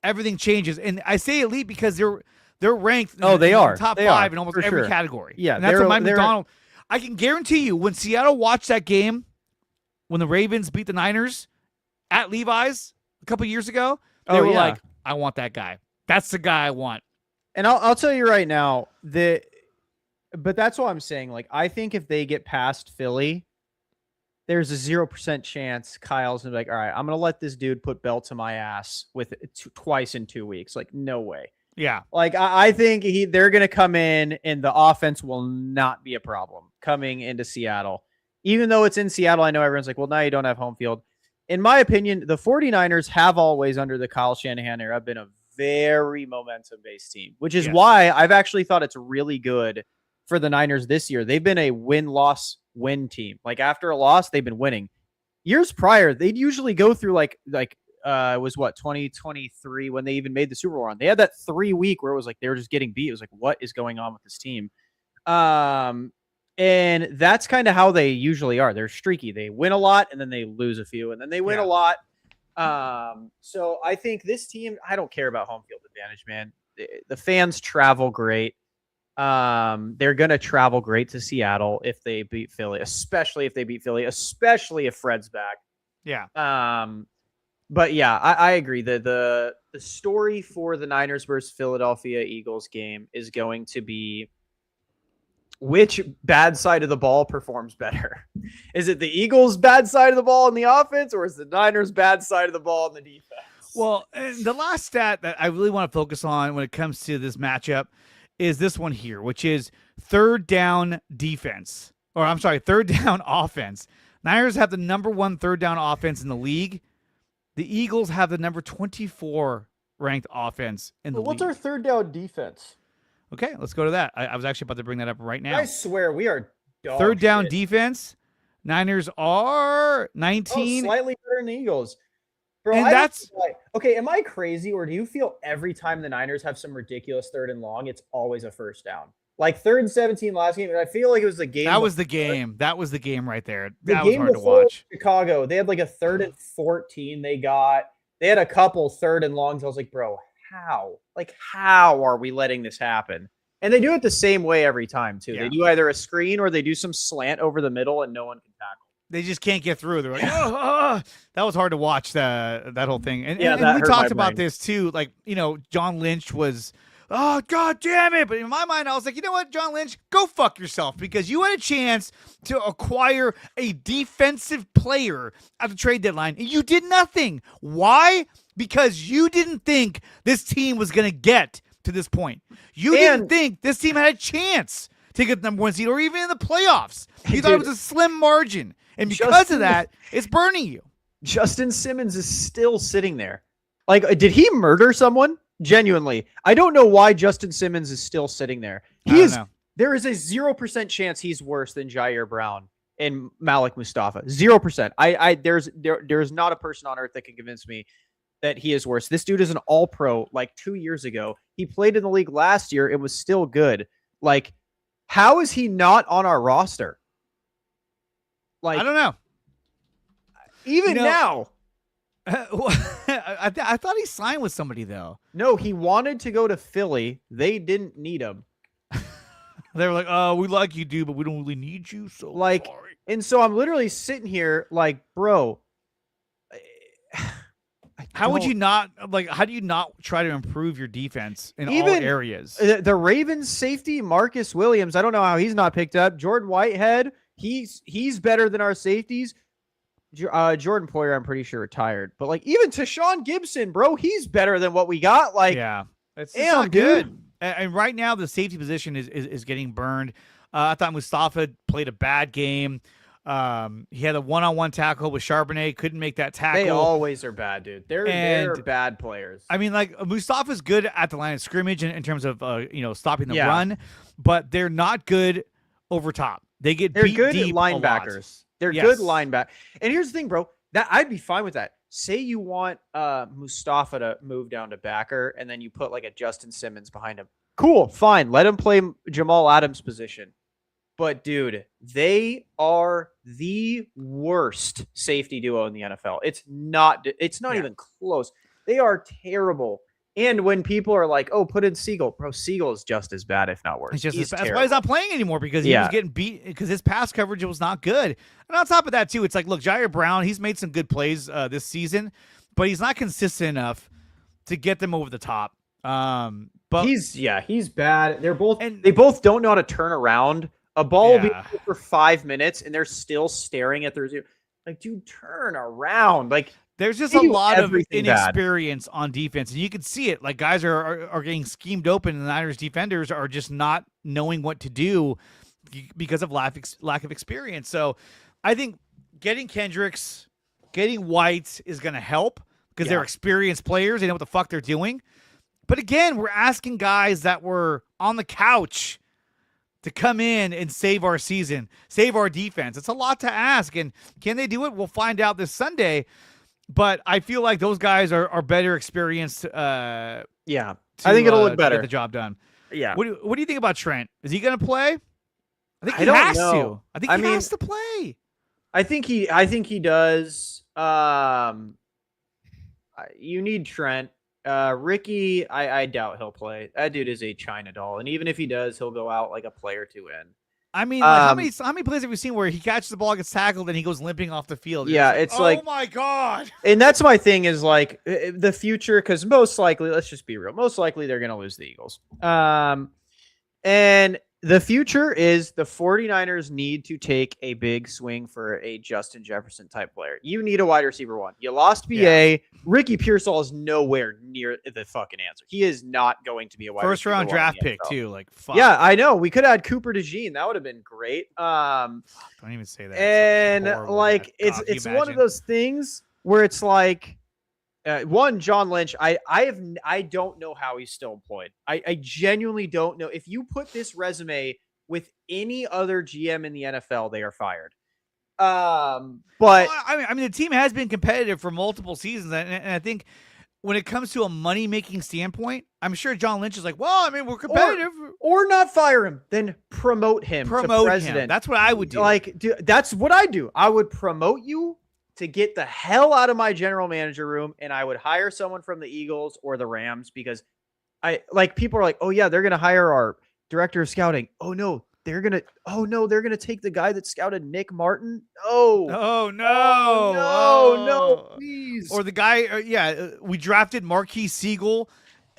everything changes. And I say elite because they're ranked. They are top they 5 are, in almost for every sure. category. Yeah, and that's what Mike McDonald. I can guarantee you, when Seattle watched that game, when the Ravens beat the Niners at Levi's a couple years ago, they were like, I want that guy. That's the guy I want. And I'll tell you right now, but that's what I'm saying. Like, I think if they get past Philly, there's a 0% chance Kyle's gonna be like, all right, I'm gonna let this dude put belt to my ass with twice in 2 weeks. Like, no way. Yeah. Like, I think they're gonna come in and the offense will not be a problem coming into Seattle. even though it's in Seattle, I know everyone's like, well, now you don't have home field. In my opinion, the 49ers have always, under the Kyle Shanahan era, been a very momentum-based team, which is why I've actually thought it's really good for the Niners this year. They've been a win-loss-win team. Like, after a loss, they've been winning. Years prior, they'd usually go through it was 2023 when they even made the Super Bowl run. They had that 3 week where it was like they were just getting beat. It was like, what is going on with this team? And that's kind of how they usually are. They're streaky. They win a lot and then they lose a few and then they win a lot. So I think this team, I don't care about home field advantage, man. The fans travel great. They're going to travel great to Seattle if they beat Philly, especially if Fred's back. Yeah. But yeah, I agree that the story for the Niners versus Philadelphia Eagles game is going to be which bad side of the ball performs better. Is it the Eagles' bad side of the ball in the offense, or is the Niners' bad side of the ball in the defense? Well, and the last stat that I really want to focus on when it comes to this matchup is this one here, which is third down defense. Or I'm sorry, third down offense. Niners have the number 1 third down offense in the league. The Eagles have the number 24 ranked offense in the league. What's our third down defense? Okay, let's go to that. I was actually about to bring that up right now. I swear we are dog third down shit. defense. Niners are 19. Slightly better than the Eagles. Bro, And that's okay. Am I crazy, or do you feel every time the Niners have some ridiculous third and long, it's always a first down? Like 3rd and 17 last game, and I feel like it was the game. That was the game. That was the game right there. The That was game hard to before watch. Chicago, they had like a 3rd and 14. They had a couple third and longs. I was like, bro, how? Like, how are we letting this happen? And they do it the same way every time, too. Yeah. They do either a screen or they do some slant over the middle and no one can tackle. They just can't get through. They're like, oh. That was hard to watch that whole thing. And, Yeah, and that we hurt my talked about brain. this too. Like, John Lynch was, oh, God damn it. But in my mind, I was like, you know what, John Lynch, go fuck yourself, because you had a chance to acquire a defensive player at the trade deadline and you did nothing. Why? Because you didn't think this team was going to get to this point. You didn't think this team had a chance to get the number 1 seed or even in the playoffs. You thought it was a slim margin. And because of that, it's burning you. Justin Simmons is still sitting there. Like, did he murder someone? Genuinely. I don't know why Justin Simmons is still sitting there. There is a 0% chance he's worse than Jair Brown and Malik Mustafa. 0%. There's not a person on earth that can convince me that he is worse. This dude is an all-pro like 2 years ago. He played in the league last year and was still good. Like, how is he not on our roster? Like, I don't know. Even now. I thought he signed with somebody, though. No, he wanted to go to Philly. They didn't need him. They were like, oh, we like you, dude, but we don't really need you. So, Like, sorry. and so I'm literally sitting here like, bro. How do you not try to improve your defense in all areas? The Ravens safety, Marcus Williams, I don't know how he's not picked up. Jordan Whitehead, he's better than our safeties. Jordan Poyer, I'm pretty sure, retired. But like, even Tashawn Gibson, bro, he's better than what we got. Like, yeah, it's damn, not good. dude. And right now, the safety position is getting burned. I thought Mustafa played a bad game. He had a one-on-one tackle with Charbonnet, couldn't make that tackle. They always are bad, dude. They're bad players. I mean, like, Mustafa's good at the line of scrimmage in terms of stopping the run, but they're not good over top. They're good deep linebackers. They're good linebackers. And here's the thing, bro. That I'd be fine with that. Say you want Mustafa to move down to backer, and then you put like a Justin Simmons behind him. Cool, fine. Let him play Jamal Adams' position. But, dude, they are the worst safety duo in the NFL. It's not even close. They are terrible. And when people are like, oh, put in Siegel. Bro, Siegel is just as bad, if not worse. It's just He's that's why he's not playing anymore, because he was getting beat because his pass coverage was not good. And on top of that, too, it's like, look, Jair Brown, he's made some good plays this season, but he's not consistent enough to get them over the top. But he's bad. They both don't know how to turn around. A ball will be for 5 minutes, and they're still staring at their zero. Like, dude, turn around. Like, there's just a lot of inexperience on defense, and you can see it. Like, guys are getting schemed open, and the Niners defenders are just not knowing what to do because of lack of experience. So I think getting Kendricks, getting White is going to help because they're experienced players. They know what the fuck they're doing. But again, we're asking guys that were on the couch to come in and save our season, save our defense. It's a lot to ask. And can they do it? We'll find out this Sunday. But I feel like those guys are better experienced. I think it'll look better. Get the job done. Yeah. What do you think about Trent? Is he going to play? I think he don't has know. to. I think he has to play. I think he does. You need Trent. Ricky, I doubt he'll play. That dude is a China doll, and even if he does, he'll go out like a play or two in. I mean, like, how many plays have we seen where he catches the ball, gets tackled, and he goes limping off the field? Yeah, it's like, oh my god. And that's my thing is like the future, because most likely, let's just be real, most likely they're gonna lose the Eagles. And the future is the 49ers need to take a big swing for a Justin Jefferson type player. You need a wide receiver one. You lost BA. Yeah. Ricky Pearsall is nowhere near the fucking answer. He is not going to be a wide first round draft pick too. Like, fuck. Yeah, I know. We could add Cooper DeJean. That would have been great. Don't even say that. And like, it's one of those things where it's like, John Lynch, I don't know how he's still employed. I genuinely don't know. If you put this resume with any other GM in the NFL, they are fired. But I mean, the team has been competitive for multiple seasons, and I think when it comes to a money-making standpoint, I'm sure John Lynch is like, well, I mean, we're competitive. Or not fire him, then promote him to president. That's what I would do. That's what I do. I would promote you to get the hell out of my general manager room, and I would hire someone from the Eagles or the Rams, because people are like, oh yeah, they're going to hire our director of scouting. Oh no, they're going to take the guy that scouted Nick Martin. No, please. Or the guy, we drafted Marquise Siegel.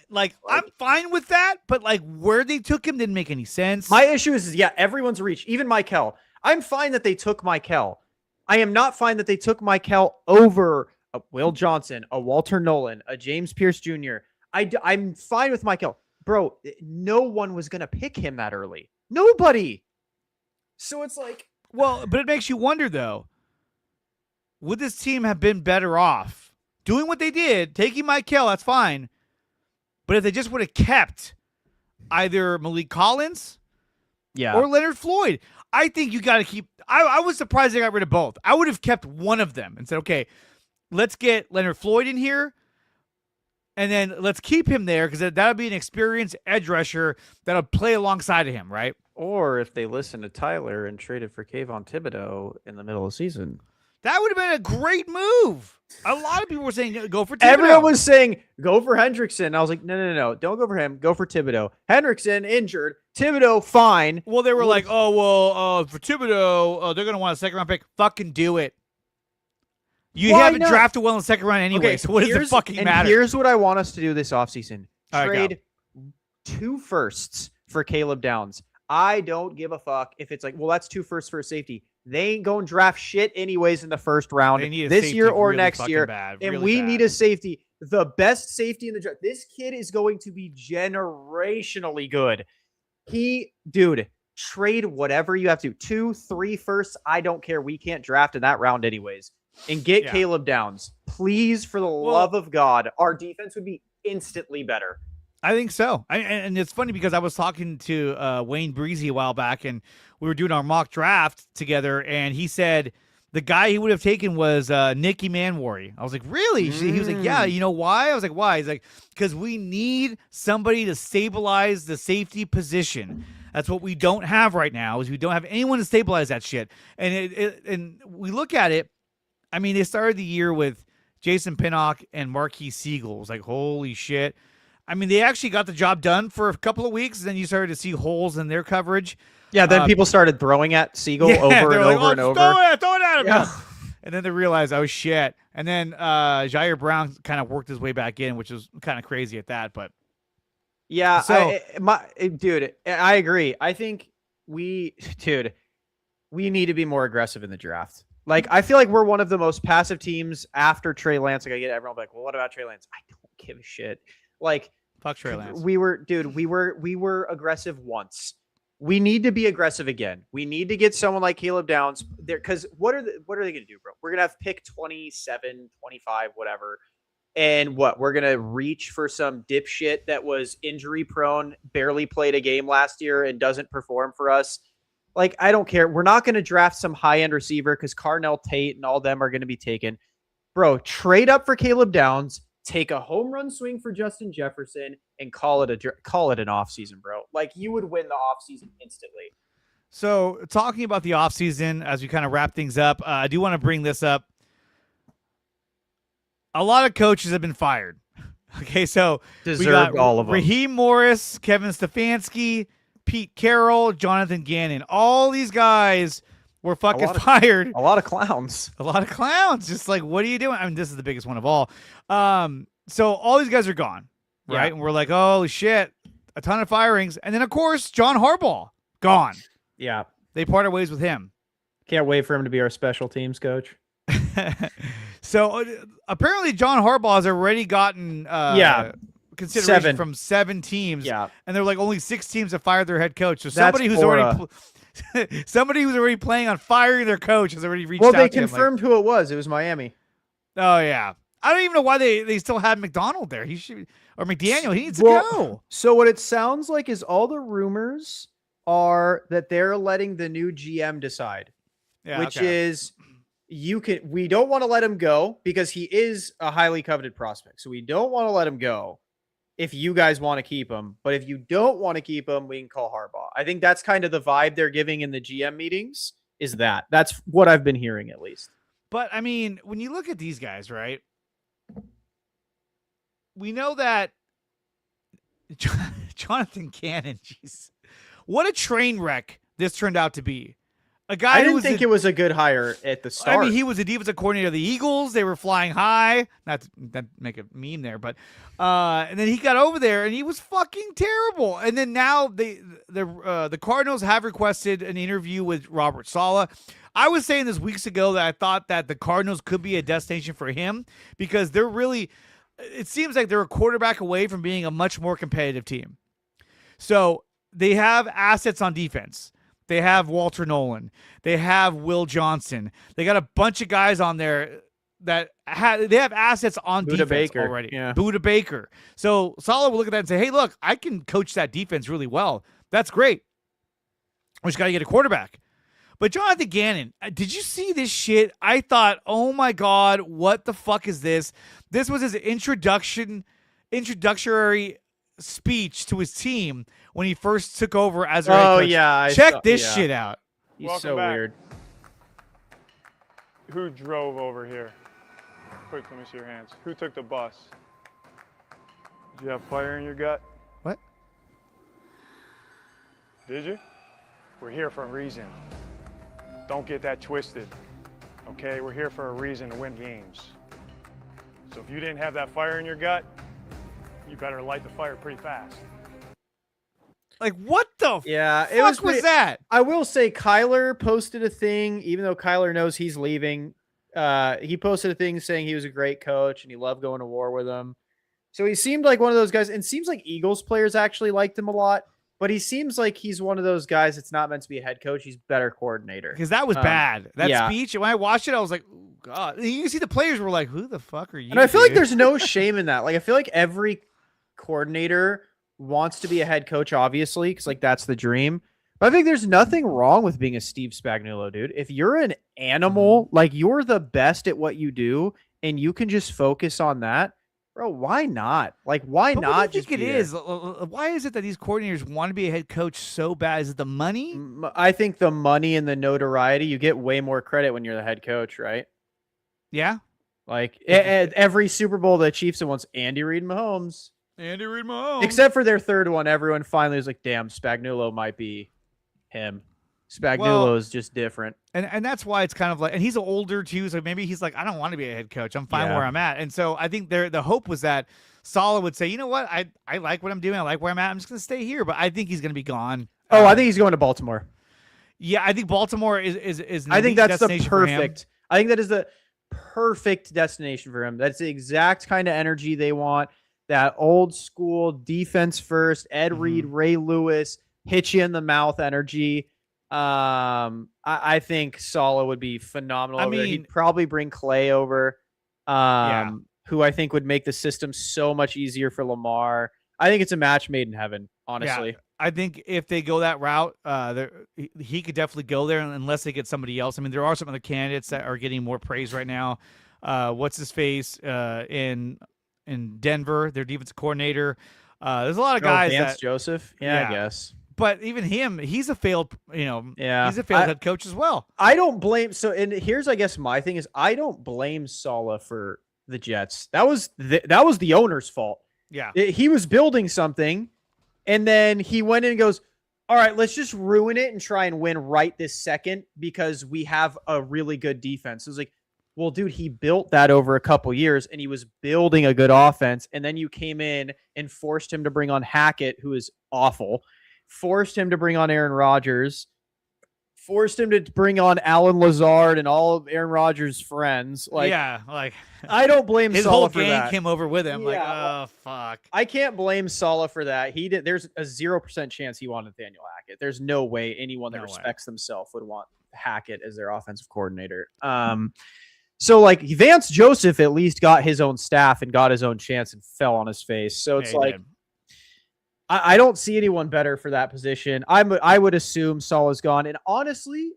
Like, I'm fine with that, but like where they took him didn't make any sense. My issue is everyone's reach, even Michael. I'm fine that they took Michael. I am not fine that they took Michael over a Will Johnson, a Walter Nolan, a James Pierce Jr. I'm fine with Michael. Bro, no one was going to pick him that early. Nobody. So it's like... Well, but it makes you wonder, though. Would this team have been better off doing what they did, taking Michael, that's fine. But if they just would have kept either Malik Collins or Leonard Floyd, I think you got to keep... I was surprised they got rid of both. I would have kept one of them and said, okay, let's get Leonard Floyd in here, and then let's keep him there because that would be an experienced edge rusher that'll play alongside of him, right? Or if they listened to Tyler and traded for Kayvon Thibodeau in the middle of the season. That would have been a great move. A lot of people were saying, go for Thibodeau. Everyone was saying, go for Hendrickson. I was like, no. Don't go for him. Go for Thibodeau. Hendrickson, injured. Thibodeau, fine. Well, they were like, for Thibodeau, they're going to want a second-round pick. Fucking do it. You haven't drafted well in the second round anyway, so what does it fucking matter? Here's what I want us to do this offseason. Trade 2 firsts for Caleb Downs. I don't give a fuck if it's like, well, that's 2 firsts for a safety. They ain't going to draft shit anyways in the first round this year or next year. And we need a safety, the best safety in the draft. This kid is going to be generationally good. Trade whatever you have to. 2, 3 firsts. I don't care. We can't draft in that round anyways. And get Caleb Downs. Please, for the love of God, our defense would be instantly better. I think so. And it's funny because I was talking to Wayne Breezy a while back, and we were doing our mock draft together, and he said the guy he would have taken was Nicky Manwari. I was like, really? He was like, yeah, you know why? I was like, why? He's like, because we need somebody to stabilize the safety position. That's what we don't have right now, is we don't have anyone to stabilize that shit. And and we look at it, I mean, they started the year with Jason Pinnock and Marquise Siegel. It was like, holy shit. I mean, they actually got the job done for a couple of weeks, and then you started to see holes in their coverage. Yeah, then people started throwing at Siegel over and over and over. Throw it at him. Yeah. And then they realized, oh, shit. And then Jair Brown kind of worked his way back in, which was kind of crazy at that. But yeah, dude, I agree. I think we need to be more aggressive in the draft. Like, I feel like we're one of the most passive teams after Trey Lance. Like, I get everyone like, well, what about Trey Lance? I don't give a shit. Like, fuck Trey Lance. We were aggressive once. we need to be aggressive again. We need to get someone like Caleb Downs there. Cause what are they going to do, bro? We're going to have pick 27, 25, whatever. And we're going to reach for some dipshit that was injury prone, barely played a game last year and doesn't perform for us. Like, I don't care. We're not going to draft some high end receiver because Carnell Tate and all them are going to be taken. Bro, trade up for Caleb Downs, take a home run swing for Justin Jefferson, and call it an offseason, bro. Like, you would win the offseason instantly. So, talking about the offseason as we kind of wrap things up, I do want to bring this up. A lot of coaches have been fired. Okay, so we got all of them. Raheem Morris, Kevin Stefanski, Pete Carroll, Jonathan Gannon. All these guys were fucking fired. A lot of clowns. A lot of clowns. Just like, what are you doing? I mean, this is the biggest one of all. So all these guys are gone, right? Yeah. And we're like, holy shit, a ton of firings. And then, of course, John Harbaugh, gone. Yeah. They parted ways with him. Can't wait for him to be our special teams coach. So apparently John Harbaugh has already gotten consideration from 7 teams. Yeah. And they're like only 6 teams have fired their head coach. So That's somebody who's somebody who's already planning on firing their coach has already reached out to him. Well, they confirmed who it was. It was Miami. Oh, yeah. I don't even know why they still have McDonald there. He should, or McDaniel. He needs to go. So what it sounds like is all the rumors are that they're letting the new GM decide, which is we don't want to let him go because he is a highly coveted prospect. So we don't want to let him go if you guys want to keep him. But if you don't want to keep him, we can call Harbaugh. I think that's kind of the vibe they're giving in the GM meetings is that. That's what I've been hearing at least. But, I mean, when you look at these guys, right, we know that Jonathan Gannon, jeez, what a train wreck this turned out to be. A guy I didn't think it was a good hire at the start. I mean, he was a defensive coordinator of the Eagles. They were flying high. Not to make a meme there, but and then he got over there and he was fucking terrible. And then now the Cardinals have requested an interview with Robert Saleh. I was saying this weeks ago that I thought that the Cardinals could be a destination for him because they're really. It seems like they're a quarterback away from being a much more competitive team. So they have assets on defense. They have Walter Nolan. They have Will Johnson. They got a bunch of guys on there that they have assets on Budda defense Baker. already. Yeah. Budda Baker. So Saleh will look at that and say, hey, look, I can coach that defense really well. That's great. We just got to get a quarterback. But Jonathan Gannon, did you see this shit? I thought, oh my God, what the fuck is this? This was his introductory speech to his team when he first took over as their head coach. Yeah. Check this shit out. He's Welcome so back. weird. Who drove over here? Quick, let me see your hands. Who took the bus? Did you have fire in your gut? What? Did you? We're here for a reason. Don't get that twisted. Okay, we're here for a reason to win games. So if you didn't have that fire in your gut, you better light the fire pretty fast. Like, what the fuck was that? I will say Kyler posted a thing, even though Kyler knows he's leaving. He posted a thing saying he was a great coach and he loved going to war with him. So he seemed like one of those guys, and it seems like Eagles players actually liked him a lot. But he seems like he's one of those guys that's not meant to be a head coach. He's better coordinator. Because that was bad. That yeah. speech, when I watched it, I was like, oh, God. And you can see the players were like, who the fuck are you? And I feel like dude? there's no shame in that. Like, I feel like every coordinator wants to be a head coach, obviously, because, like, that's the dream. But I think there's nothing wrong with being a Steve Spagnuolo, dude. If you're an animal, like, you're the best at what you do, and you can just focus on that, bro, why not? Like, why But not? what do you just think be it there? is? Why is it that these coordinators want to be a head coach so bad? Is it the money? I think the money and the notoriety, you get way more credit when you're the head coach, right? Yeah. Like every Super Bowl, the Chiefs have wants Andy Reid and Mahomes. Andy Reid Mahomes. Except for their third one, everyone finally was like, damn, Spagnuolo might be him. Spagnuolo is just different. And that's why it's kind of like, and he's older too, so maybe he's like, I don't want to be a head coach. I'm fine Yeah. where I'm at. And so I think the hope was that Saleh would say, you know what, I like what I'm doing. I like where I'm at. I'm just going to stay here. But I think he's going to be gone. Oh, I think he's going to Baltimore. Yeah, I think Baltimore is an I think elite that's the destination for him. perfect. I think that is the perfect destination for him. That's the exact kind of energy they want. That old school defense first, Ed Reed, Ray Lewis, hit you in the mouth energy. I think Saleh would be phenomenal. I over there. mean- He'd probably bring Clay over, Yeah. who I think would make the system so much easier for Lamar. I think it's a match made in heaven, honestly. I think if they go that route, he could definitely go there unless they get somebody else. I mean, there are some other candidates that are getting more praise right now. What's his face in Denver, their defensive coordinator. There's a lot of guys Vance that, Joseph. Yeah. I guess. but even him, he's a failed, Yeah. he's a failed head coach as well. I don't blame. So, and here's, I guess, my thing is I don't blame Saleh for the Jets. That was the owner's fault. Yeah. He was building something, and then he went in and goes, all right, let's just ruin it and try and win right this second because we have a really good defense. It was like, well, dude, he built that over a couple years, and he was building a good offense, and then you came in and forced him to bring on Hackett, who is awful, forced him to bring on Aaron Rodgers, forced him to bring on Alan Lazard and all of Aaron Rodgers' friends. Like, yeah, like I don't blame his Saleh whole for gang that. came over with him. Like, Yeah. oh fuck. I can't blame Saleh for that. He did. There's a 0% chance he wanted Nathaniel Hackett. There's no way anyone that No way. respects themselves would want Hackett as their offensive coordinator. So like Vance Joseph at least got his own staff and got his own chance and fell on his face. So it's Yeah, he like did. I don't see anyone better for that position. I would assume Saleh's gone. And honestly,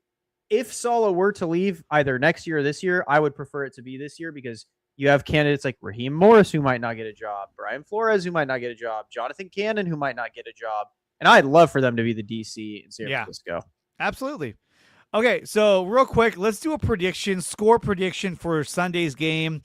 if Saleh were to leave either next year or this year, I would prefer it to be this year because you have candidates like Raheem Morris who might not get a job, Brian Flores who might not get a job, Jonathan Cannon who might not get a job. And I'd love for them to be the DC in San Yeah. Francisco. Absolutely. Okay, so real quick, let's do a score prediction for Sunday's game.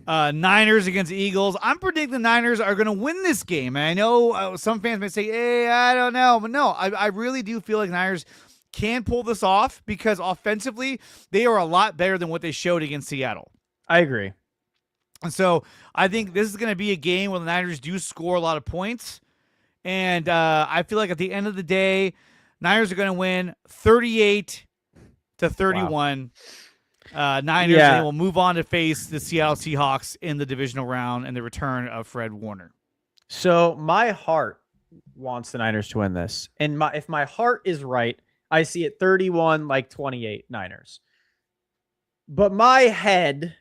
Niners against Eagles. I'm predicting the Niners are going to win this game. And I know some fans may say, hey, I don't know. But no, I really do feel like Niners can pull this off because offensively, they are a lot better than what they showed against Seattle. I agree. And so I think this is going to be a game where the Niners do score a lot of points. And I feel like at the end of the day, Niners are going to win 38-31. Niners, Yeah. they will move on to face the Seattle Seahawks in the divisional round and the return of Fred Warner. So my heart wants the Niners to win this. And if my heart is right, I see it 31-28 Niners. But my head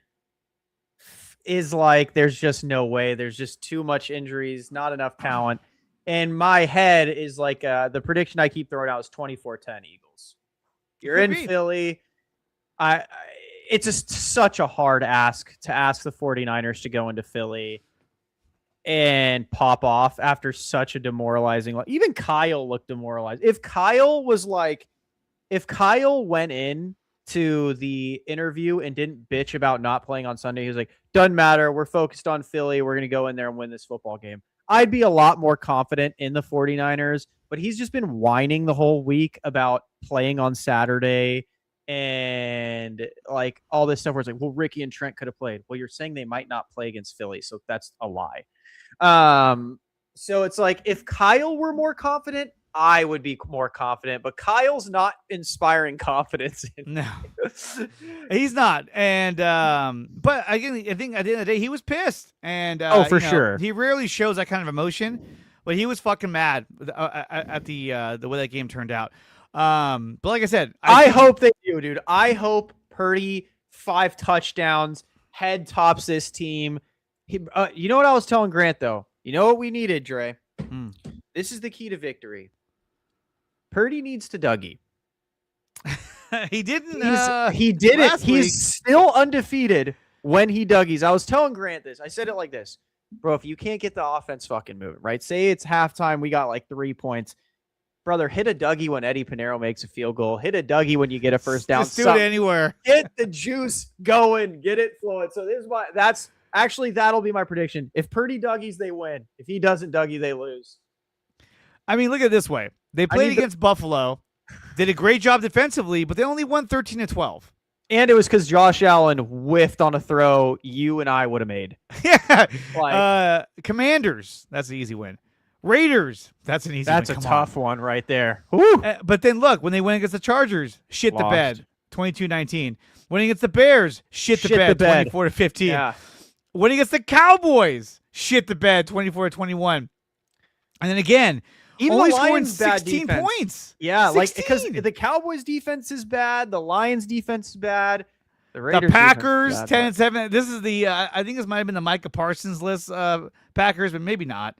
is like, there's just no way. There's just too much injuries, not enough talent. And my head is like, the prediction I keep throwing out is 24-10 Eagles. You're Could in be. Philly. It's just such a hard ask to ask the 49ers to go into Philly and pop off after such a demoralizing. Even Kyle looked demoralized. If Kyle went in to the interview and didn't bitch about not playing on Sunday, he was like, doesn't matter. We're focused on Philly. We're going to go in there and win this football game. I'd be a lot more confident in the 49ers, but he's just been whining the whole week about playing on Saturday and like all this stuff where it's like, well, Ricky and Trent could have played. Well, you're saying they might not play against Philly, so that's a lie. So it's like if Kyle were more confident, I would be more confident, but Kyle's not inspiring confidence. No, he's not. And but again, I think at the end of the day, he was pissed. And For sure. he rarely shows that kind of emotion, but he was fucking mad at the way that game turned out. But like I said, I hope they do, dude. I hope Purdy 5 touchdowns, head tops this team. You know what I was telling Grant though? You know what we needed, Dre? This is the key to victory. Purdy needs to Dougie. he didn't. He did it. last He's week. still undefeated when he Dougies. I was telling Grant this. I said it like this. Bro, if you can't get the offense fucking moving, right? Say it's halftime, we got like 3 points. Brother, hit a Dougie when Eddie Pinero makes a field goal. Hit a Dougie when you get a first down. Just do it anywhere. Get the juice going. Get it flowing. So that'll be my prediction. If Purdy Dougies, they win. If he doesn't Dougie, they lose. I mean, look at it this way. They played against Buffalo, did a great job defensively, but they only won 13-12. And it was because Josh Allen whiffed on a throw you and I would have made. Yeah. Commanders, that's an easy win. Raiders, that's an easy win. That's a Come tough on. one right there. Woo. But then look, when they went against the Chargers, shit the Lost. bed, 22-19. Winning against the Bears, shit the bed, 24-15. Yeah. Winning against the Cowboys, shit the bed, 24-21. And then again, Even only the scoring Lions' bad 16 defense. points. Yeah, like because 16. the Cowboys defense is bad, the Lions defense is bad, the The Raiders Packers defense is bad, 10-7. This is the I think this might have been the Micah Parsons list. Packers, but maybe not.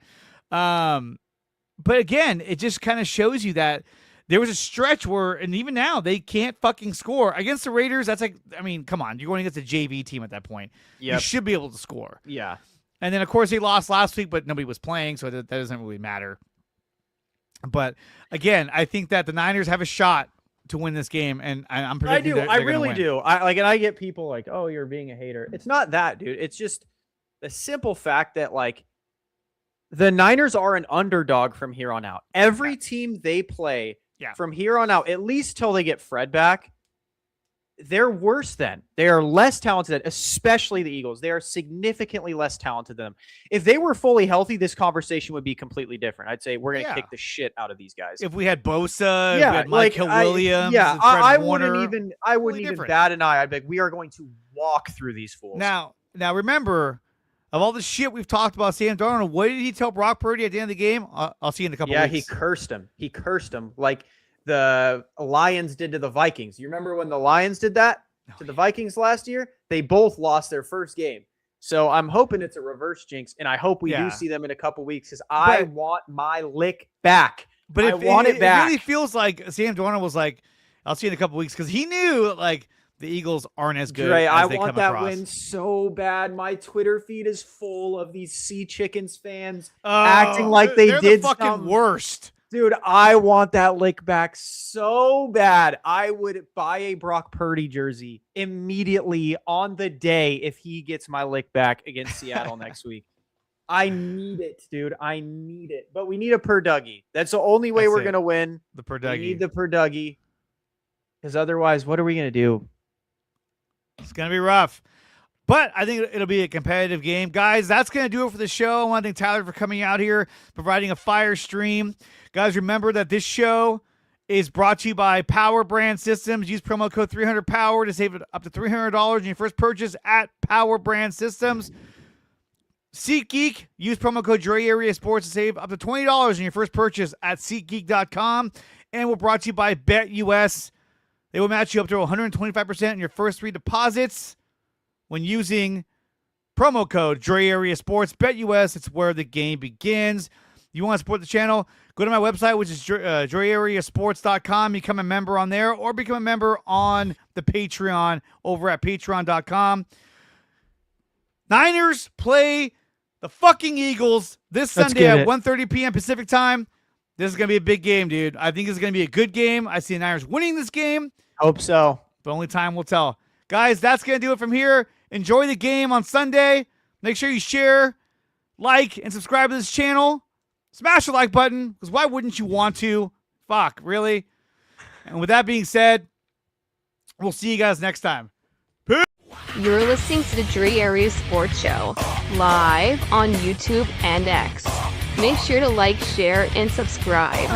But again, it just kind of shows you that there was a stretch where, and even now, they can't fucking score against the Raiders. That's like, I mean, come on, you're going against a JV team at that point. You Yep. should be able to score. Yeah. And then, of course, they lost last week, but nobody was playing, so that doesn't really matter. But again, I think that the Niners have a shot to win this game, and I'm I predicting do. they're I gonna really win. do. And I get people like, "Oh, you're being a hater." It's not that, dude. It's just the simple fact that like the Niners are an underdog from here on out. Every team they play Yeah. from here on out, at least till they get Fred back, they're worse than. They are less talented than, especially the Eagles. They are significantly less talented than them. If they were fully healthy, this conversation would be completely different. I'd say we're going to Yeah. kick the shit out of these guys. If we had Bosa, if we had Mike Hill Williams, yeah, and Fred I Warner, wouldn't even different. bat an eye. I'd be like, we are going to walk through these fools. Now, remember, of all the shit we've talked about Sam Darnold, what did he tell Brock Purdy at the end of the game? I'll see you in a couple yeah, weeks. he cursed him. He cursed him like the Lions did to the Vikings. You remember when the Lions did that to the Vikings last year? They both lost their first game. So I'm hoping it's a reverse jinx, and I hope we Yeah. do see them in a couple weeks because I want my lick back. But I want it back. It really feels like Sam Darnold was like, I'll see you in a couple weeks, because he knew like the Eagles aren't as good Dre, as I they want come that across. win so bad. My Twitter feed is full of these Sea Chickens fans Oh, acting like they they're did the fucking something. worst. Dude, I want that lick back so bad. I would buy a Brock Purdy jersey immediately on the day if he gets my lick back against Seattle next week. I need it, dude. I need it. But we need a per Dougie. That's the only way That's we're it. going to win. The per We Dougie. need the per Dougie. Because otherwise, what are we going to do? It's going to be rough. But I think it'll be a competitive game. Guys, that's going to do it for the show. I want to thank Tyler for coming out here, providing a fire stream. Guys, remember that this show is brought to you by Power Brand Systems. Use promo code 300POWER to save up to $300 in your first purchase at Power Brand Systems. SeatGeek, use promo code DreAreaSports to save up to $20 in your first purchase at SeatGeek.com. And we're brought to you by BetUS. They will match you up to 125% in your first 3 deposits when using promo code DreAreaSports. BetUS, it's where the game begins. You want to support the channel? Go to my website, which is DreAreaSports.com. Become a member on there, or become a member on the Patreon over at Patreon.com. Niners play the fucking Eagles this Let's Sunday get at it. 1:30 p.m. Pacific time. This is going to be a big game, dude. I think it's going to be a good game. I see the Niners winning this game, Hope so. but only time will tell. Guys, that's going to do it from here. Enjoy the game on Sunday. Make sure you share, like, and subscribe to this channel. Smash the like button, because why wouldn't you want to? Fuck, really? And with that being said, we'll see you guys next time. You're listening to the Dre Areas Sports Show, live on YouTube and X. Make sure to like, share, and subscribe.